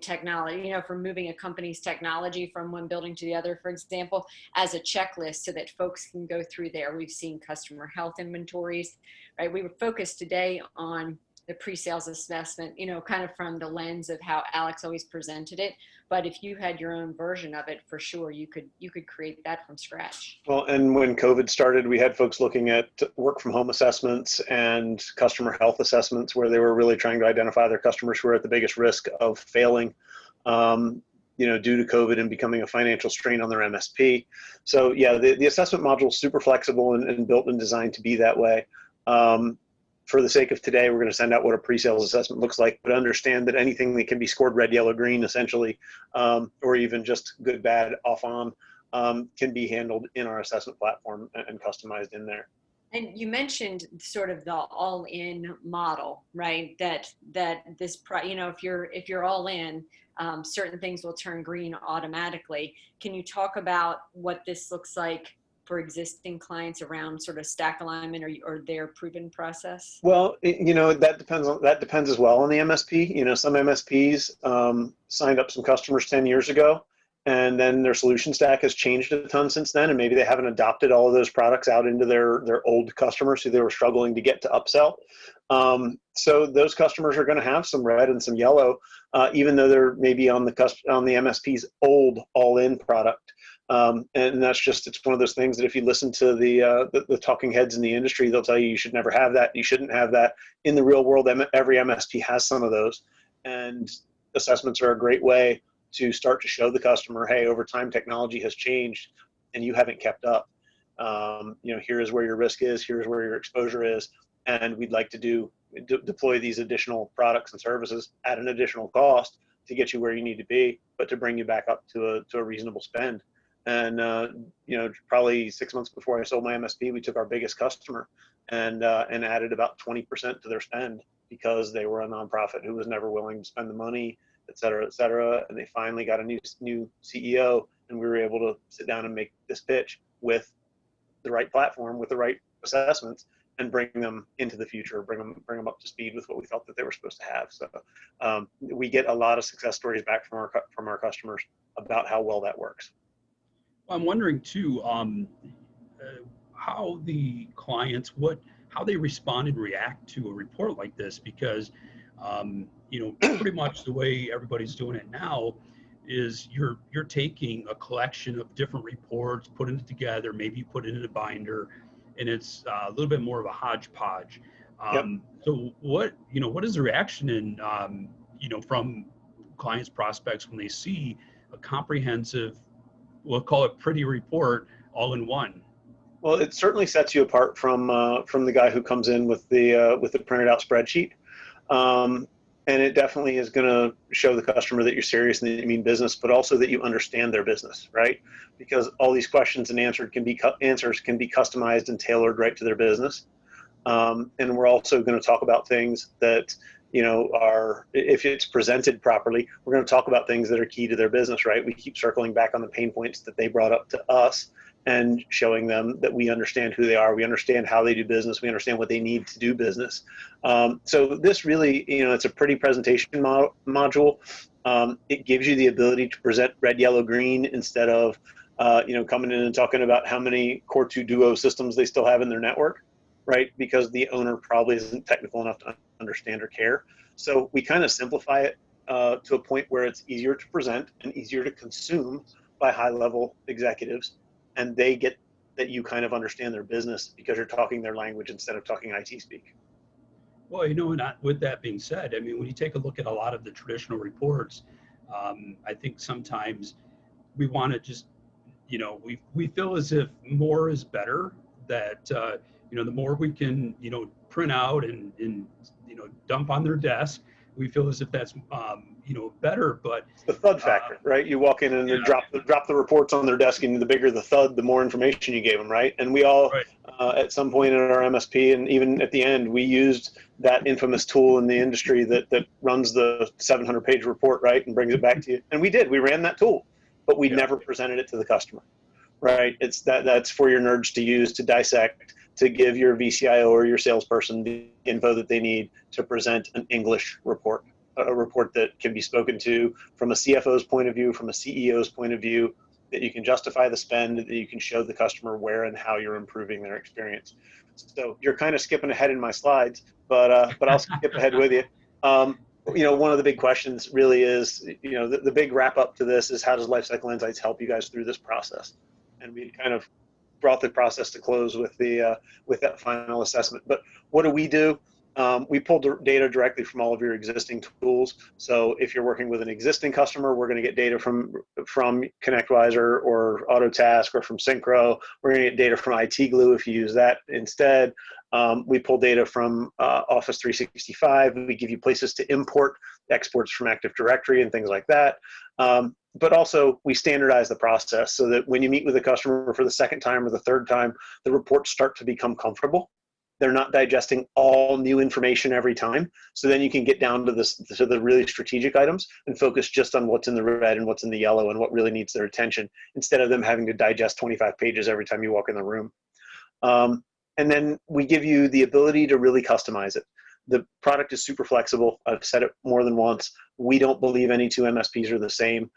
technology, for moving a company's technology from one building to the other, for example, as a checklist so that folks can go through there. We've seen customer health inventories, right? We were focused today on the pre-sales assessment, kind of from the lens of how Alex always presented it. But if you had your own version of it, for sure, you could create that from scratch. Well, and when COVID started, we had folks looking at work from home assessments and customer health assessments where they were really trying to identify their customers who are at the biggest risk of failing, due to COVID and becoming a financial strain on their MSP. So yeah, the assessment module is super flexible and built and designed to be that way. For the sake of today, we're going to send out what a pre-sales assessment looks like, but understand that anything that can be scored red, yellow, green, essentially, or even just good, bad, off, on, can be handled in our assessment platform and customized in there. And you mentioned sort of the all-in model, right? That this, if you're all in, certain things will turn green automatically. Can you talk about what this looks like for existing clients around sort of stack alignment or their proven process? Well, that depends as well on the MSP. Some MSPs signed up some customers 10 years ago, and then their solution stack has changed a ton since then, and maybe they haven't adopted all of those products out into their old customers who they were struggling to get to upsell. So those customers are going to have some red and some yellow, even though they're maybe on the MSP's old all-in product. And that's it's one of those things that if you listen to the talking heads in the industry, they'll tell you should never have that. You shouldn't have that. In the real world, every MSP has some of those, and assessments are a great way to start to show the customer, hey, over time technology has changed and you haven't kept up. Here is where your risk is, here's where your exposure is, and we'd like to deploy these additional products and services at an additional cost to get you where you need to be, but to bring you back up to a reasonable spend. And probably 6 months before I sold my MSP, we took our biggest customer and added about 20% to their spend because they were a nonprofit who was never willing to spend the money, et cetera, et cetera. And they finally got a new CEO, and we were able to sit down and make this pitch with the right platform, with the right assessments, and bring them into the future, bring them up to speed with what we felt that they were supposed to have. So we get a lot of success stories back from our customers about how well that works. I'm wondering too, how the clients, how they respond and react to a report like this, because pretty much the way everybody's doing it now is you're taking a collection of different reports, putting it together, maybe put it in a binder, and it's a little bit more of a hodgepodge. Yep. So what is the reaction from clients, prospects when they see a comprehensive, we'll call it pretty report, all in one? Well, it certainly sets you apart from the guy who comes in with the printed out spreadsheet, and it definitely is going to show the customer that you're serious and that you mean business, but also that you understand their business, right? Because all these questions and answers can be customized and tailored right to their business, and we're also going to talk about things that if it's presented properly, we're going to talk about things that are key to their business, right? We keep circling back on the pain points that they brought up to us and showing them that we understand who they are, we understand how they do business, we understand what they need to do business. So this really, it's a pretty presentation module. It gives you the ability to present red, yellow, green instead of, coming in and talking about how many Core 2 Duo systems they still have in their network, right? Because the owner probably isn't technical enough to understand or care. So we kind of simplify it to a point where it's easier to present and easier to consume by high-level executives, and they get that you kind of understand their business because you're talking their language instead of talking IT speak. Well, and with that being said, I mean, when you take a look at a lot of the traditional reports, I think sometimes we want to just, we feel as if more is better, that, the more we can, print out and dump on their desk, we feel as if that's better, but The thud factor, right? You walk in and yeah, they drop the reports on their desk, and the bigger the thud, the more information you gave them, right? And we all, right. at some point in our MSP, and even at the end, we used that infamous tool in the industry that runs the 700-page report, right, and brings it back to you. And we ran that tool, but we Yeah. never presented it to the customer, right? It's that's for your nerds to use, to dissect, to give your VCIO or your salesperson the info that they need to present an English report, a report that can be spoken to from a CFO's point of view, from a CEO's point of view, that you can justify the spend, that you can show the customer where and how you're improving their experience. So you're kind of skipping ahead in my slides, but I'll skip ahead with you. One of the big questions really is, the big wrap up to this is, how does Lifecycle Insights help you guys through this process? And we kind of brought the process to close with that final assessment. But what do? We pull data directly from all of your existing tools. So if you're working with an existing customer, we're going to get data from ConnectWise or Autotask or from Synchro. We're going to get data from IT Glue if you use that instead. We pull data from Office 365. We give you places to import exports from Active Directory and things like that. But also, we standardize the process so that when you meet with a customer for the second time or the third time, the reports start to become comfortable. They're not digesting all new information every time. So then you can get down to the really strategic items and focus just on what's in the red and what's in the yellow and what really needs their attention, instead of them having to digest 25 pages every time you walk in the room. And then we give you the ability to really customize it. The product is super flexible. I've said it more than once. We don't believe any two MSPs are the same.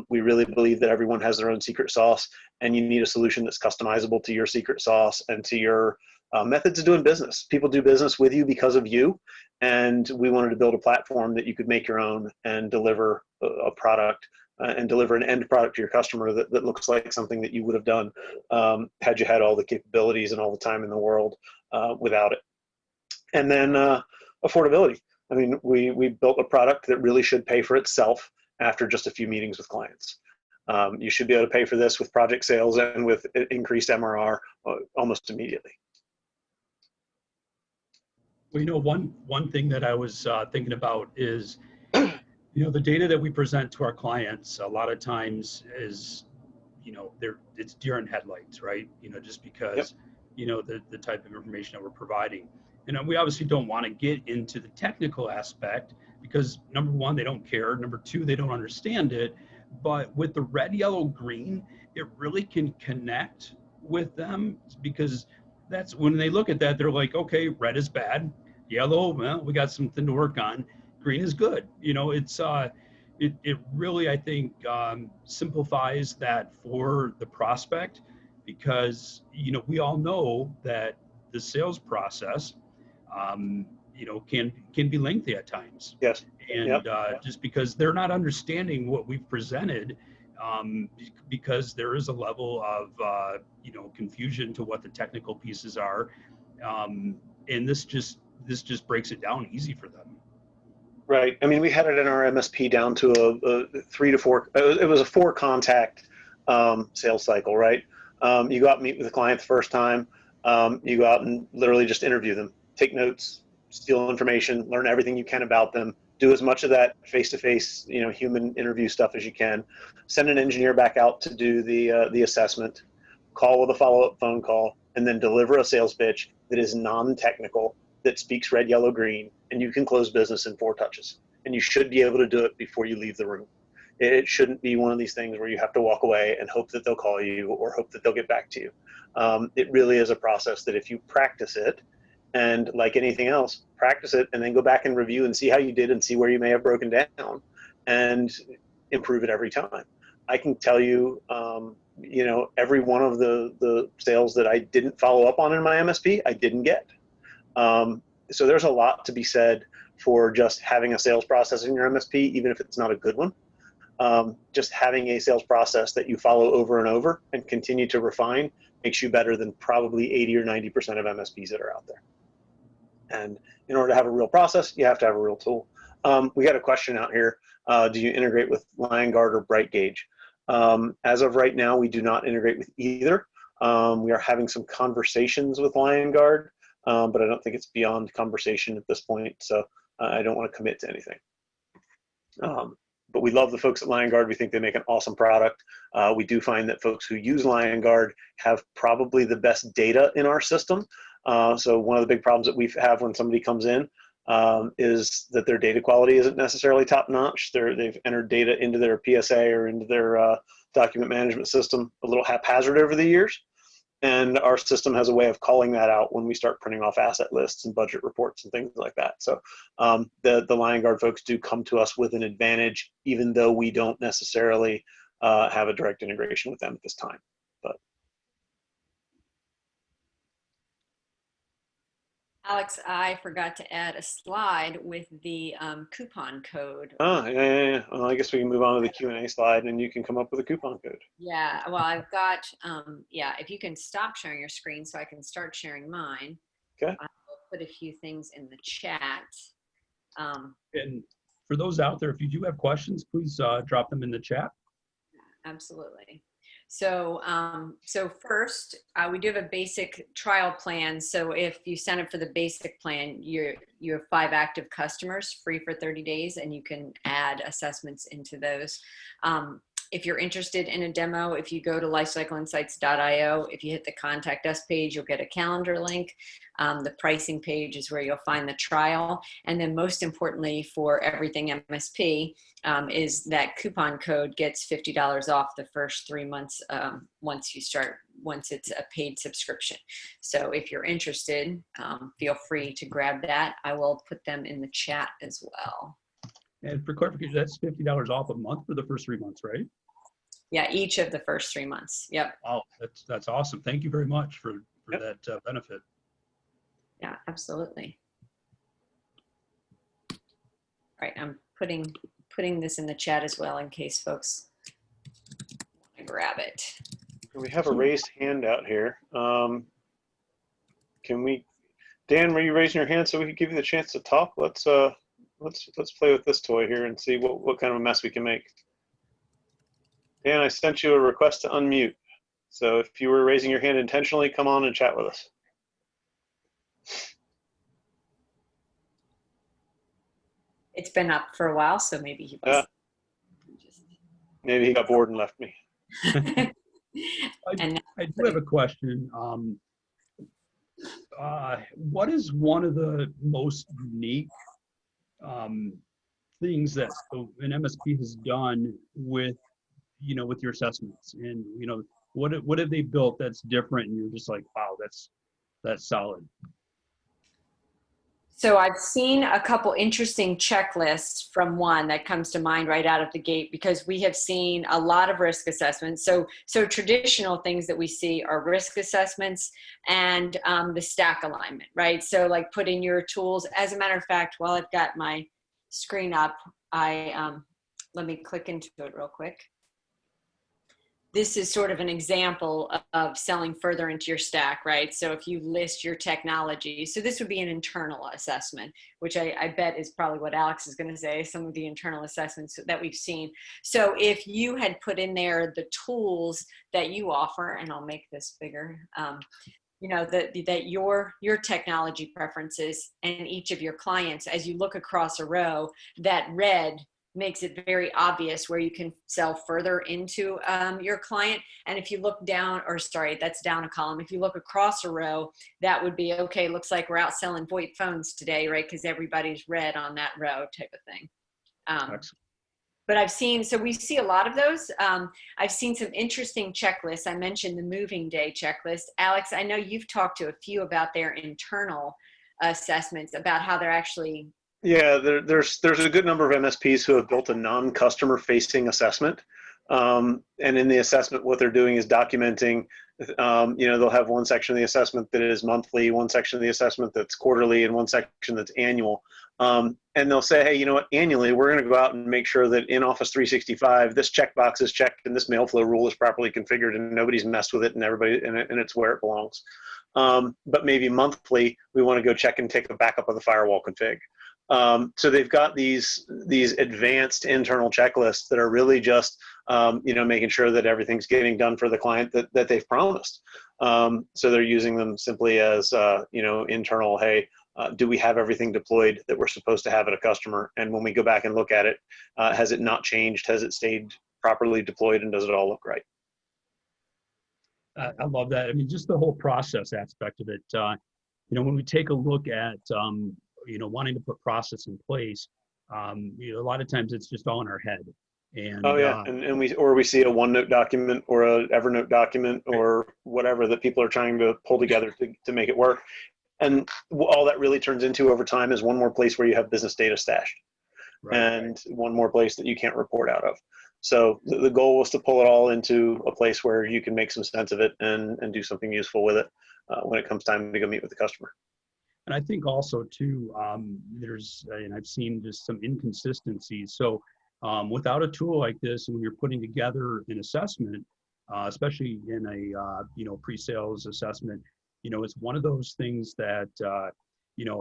We really believe that everyone has their own secret sauce, and you need a solution that's customizable to your secret sauce and to your methods of doing business. People do business with you because of you, and we wanted to build a platform that you could make your own and deliver a product and deliver an end product to your customer that looks like something that you would have done had you had all the capabilities and all the time in the world without it. And then affordability. I mean, we built a product that really should pay for itself after just a few meetings with clients. You should be able to pay for this with project sales and with increased MRR almost immediately. Well, one thing that I was thinking about is, the data that we present to our clients a lot of times is, it's deer in headlights, right? Just because, Yep. The type of information that we're providing. And we obviously don't want to get into the technical aspect because, number one, they don't care. Number two, they don't understand it. But with the red, yellow, green, it really can connect with them, because that's when they look at that, they're like, okay, red is bad. Yellow, well, we got something to work on. Green is good. It really, I think, simplifies that for the prospect, because, we all know that the sales process, can be lengthy at times. Yes. And Yep. just because they're not understanding what we've presented, because there is a level of, confusion to what the technical pieces are. And this just breaks it down easy for them. Right. I mean, we had it in our MSP down to a 3 to 4. It was a 4 contact sales cycle, right? You go out and meet with the client the first time. You go out and literally just interview them, take notes, steal information, learn everything you can about them. Do as much of that face-to-face, human interview stuff as you can. Send an engineer back out to do the assessment. Call with a follow-up phone call, and then deliver a sales pitch that is non-technical, that speaks red, yellow, green, and you can close business in 4 touches. And you should be able to do it before you leave the room. It shouldn't be one of these things where you have to walk away and hope that they'll call you or hope that they'll get back to you. It really is a process that if you practice it, and like anything else, practice it and then go back and review and see how you did and see where you may have broken down and improve it every time. I can tell you, every one of the sales that I didn't follow up on in my MSP, I didn't get. So there's a lot to be said for just having a sales process in your MSP, even if it's not a good one. Just having a sales process that you follow over and over and continue to refine makes you better than probably 80 or 90% of MSPs that are out there. And in order to have a real process, you have to have a real tool. We got a question out here. Do you integrate with LionGuard or BrightGauge? As of right now, we do not integrate with either. We are having some conversations with LionGuard, but I don't think it's beyond conversation at this point. So I don't want to commit to anything. But we love the folks at LionGuard. We think they make an awesome product. We do find that folks who use LionGuard have probably the best data in our system. So one of the big problems that we have when somebody comes in is that their data quality isn't necessarily top notch. They've entered data into their PSA or into their document management system a little haphazard over the years. And our system has a way of calling that out when we start printing off asset lists and budget reports and things like that. So the LionGuard folks do come to us with an advantage, even though we don't necessarily have a direct integration with them at this time. But Alex, I forgot to add a slide with the coupon code. yeah. Well, I guess we can move on to the Q&A slide, and you can come up with a coupon code. Yeah, well, I've got, yeah, if you can stop sharing your screen so I can start sharing mine. Okay. I will put a few things in the chat. And for those out there, if you do have questions, please drop them in the chat. Absolutely. So, so first, we do have a basic trial plan. So if you sign up for the basic plan, you have 5 active customers free for 30 days, and you can add assessments into those. If you're interested in a demo, if you go to lifecycleinsights.io, if you hit the contact us page, you'll get a calendar link. The pricing page is where you'll find the trial. And then most importantly for everything MSP is that coupon code gets $50 off the first 3 months once it's a paid subscription. So if you're interested, feel free to grab that. I will put them in the chat as well. And for clarification, that's $50 off a month for the first 3 months, right? Yeah, each of the first 3 months. Yep. Wow, that's awesome. Thank you very much for Yep. that benefit. Yeah, absolutely. All right, I'm putting this in the chat as well in case folks want to grab it. We have a raised hand out here. Can we, Dan, were you raising your hand so we could give you the chance to talk? Let's play with this toy here and see what kind of a mess we can make. Dan, I sent you a request to unmute. So if you were raising your hand intentionally, come on and chat with us. It's been up for a while, so maybe he was. Maybe he got bored and left me. And I do have a question. What is one of the most unique things that an MSP has done with, with your assessments? And, what have they built that's different and you're just like, wow, that's solid? so I've seen a couple interesting checklists from one that comes to mind right out of the gate, because we have seen a lot of risk assessments. So traditional things that we see are risk assessments and the stack alignment, right? So like put in your tools. As a matter of fact, while I've got my screen up, let me click into it real quick. This is sort of an example of selling further into your stack, right? So if you list your technology, so this would be an internal assessment, which I bet is probably what Alex is going to say, some of the internal assessments that we've seen. So if you had put in there the tools that you offer, and I'll make this bigger, that your technology preferences and each of your clients, as you look across a row, that red makes it very obvious where you can sell further into your client. And if you look down, or sorry, that's down a column. If you look across a row, that would be, okay, looks like we're out selling VoIP phones today, right? Because everybody's red on that row type of thing. But I've seen, so we see a lot of those. I've seen some interesting checklists. I mentioned the moving day checklist. Alex, I know you've talked to a few about their internal assessments, about how they're actually. Yeah, there's a good number of MSPs who have built a non-customer facing assessment. And in the assessment, what they're doing is documenting, they'll have one section of the assessment that is monthly, one section of the assessment that's quarterly, and one section that's annual. And they'll say, hey, you know what, annually, we're going to go out and make sure that in Office 365, this checkbox is checked and this mail flow rule is properly configured and nobody's messed with it and and it's where it belongs. But maybe monthly, we want to go check and take a backup of the firewall config. So they've got these advanced internal checklists that are really just, making sure that everything's getting done for the client that they've promised. So they're using them simply as, internal, hey, Do we have everything deployed that we're supposed to have at a customer? And when we go back and look at it, has it not changed? Has it stayed properly deployed, and does it all look right? I love that. I mean, just the whole process aspect of it. When we take a look at, wanting to put process in place, a lot of times it's just all in our head. And oh yeah, and we see a OneNote document or a Evernote document or whatever that people are trying to pull together to make it work. And all that really turns into over time is one more place where you have business data stashed, and one more place that you can't report out of. So the goal was to pull it all into a place where you can make some sense of it and do something useful with it when it comes time to go meet with the customer. And I think also too, and I've seen just some inconsistencies. So without a tool like this, when you're putting together an assessment, especially in a pre-sales assessment, it's one of those things that,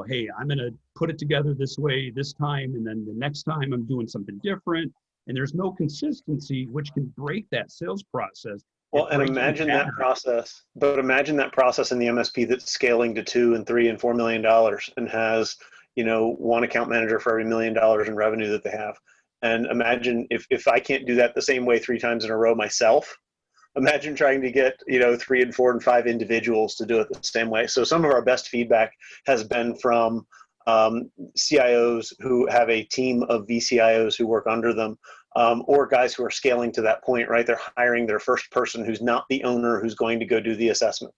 hey, I'm going to put it together this way this time, and then the next time I'm doing something different. And there's no consistency, which can break that sales process. Well, and imagine that process, but imagine that process in the MSP that's scaling to $2 and $3 and $4 million and has, one account manager for every $1 million in revenue that they have. And imagine if I can't do that the same way 3 times in a row myself, imagine trying to get, 3 and 4 and 5 individuals to do it the same way. So some of our best feedback has been from CIOs who have a team of VCIOs who work under them, or guys who are scaling to that point, right? They're hiring their first person who's not the owner who's going to go do the assessment.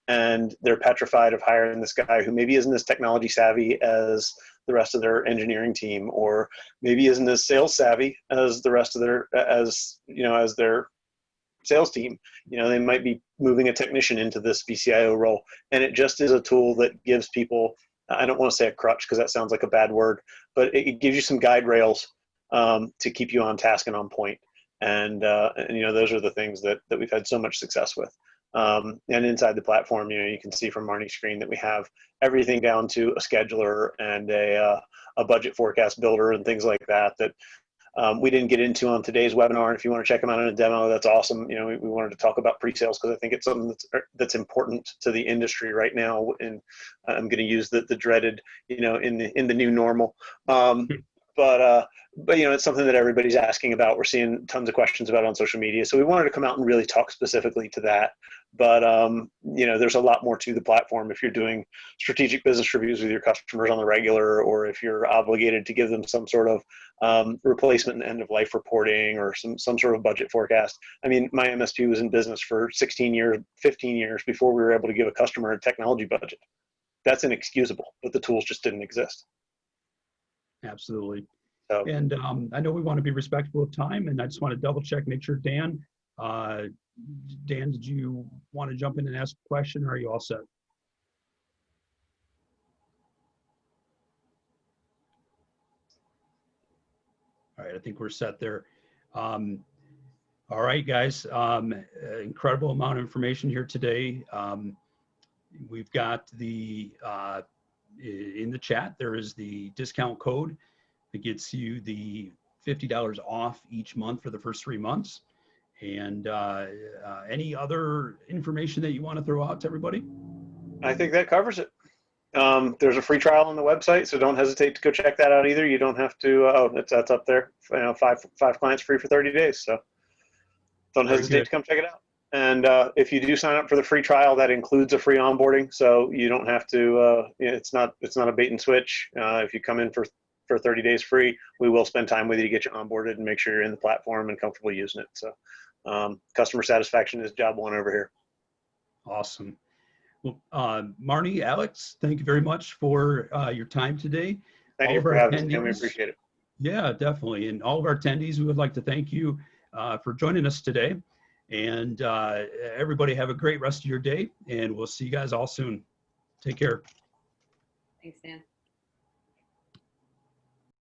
And they're petrified of hiring this guy who maybe isn't as technology savvy as the rest of their engineering team, or maybe isn't as sales savvy as the rest of as their sales team. They might be moving a technician into this VCIO role. And it just is a tool that gives people, I don't want to say a crutch because that sounds like a bad word, but it gives you some guide rails to keep you on task and on point. And those are the things that we've had so much success with. And inside the platform, you can see from Marnie's screen that we have everything down to a scheduler and a budget forecast builder and things like that we didn't get into on today's webinar. And if you want to check them out in a demo, that's awesome. We wanted to talk about pre-sales because I think it's something that's important to the industry right now. And I'm going to use the dreaded, in the new normal. But it's something that everybody's asking about. We're seeing tons of questions about it on social media. So we wanted to come out and really talk specifically to that. But, there's a lot more to the platform if you're doing strategic business reviews with your customers on the regular, or if you're obligated to give them some sort of replacement and end of life reporting or some sort of budget forecast. I mean, my MSP was in business for 16 years, 15 years before we were able to give a customer a technology budget. That's inexcusable, but the tools just didn't exist. Absolutely. So, and I know we want to be respectful of time, and I just want to double check, make sure Dan, did you want to jump in and ask a question, or are you all set? All right, I think we're set there. All right, guys, incredible amount of information here today. We've got the, in the chat, there is the discount code that gets you the $50 off each month for the first 3 months. And any other information that you want to throw out to everybody? I think that covers it. There's a free trial on the website, so don't hesitate to go check that out either. You don't have to, that's up there, five clients free for 30 days. So don't hesitate to come check it out. And if you do sign up for the free trial, that includes a free onboarding. So you don't have to, it's not a bait and switch. If you come in for 30 days free, we will spend time with you to get you onboarded and make sure you're in the platform and comfortable using it. So customer satisfaction is job one over here. Awesome. Well, Marnie, Alex, thank you very much for your time today. Thank you for having us, and we appreciate it. Yeah, definitely. And all of our attendees, we would like to thank you for joining us today. And everybody have a great rest of your day, and we'll see you guys all soon. Take care. Thanks, Dan.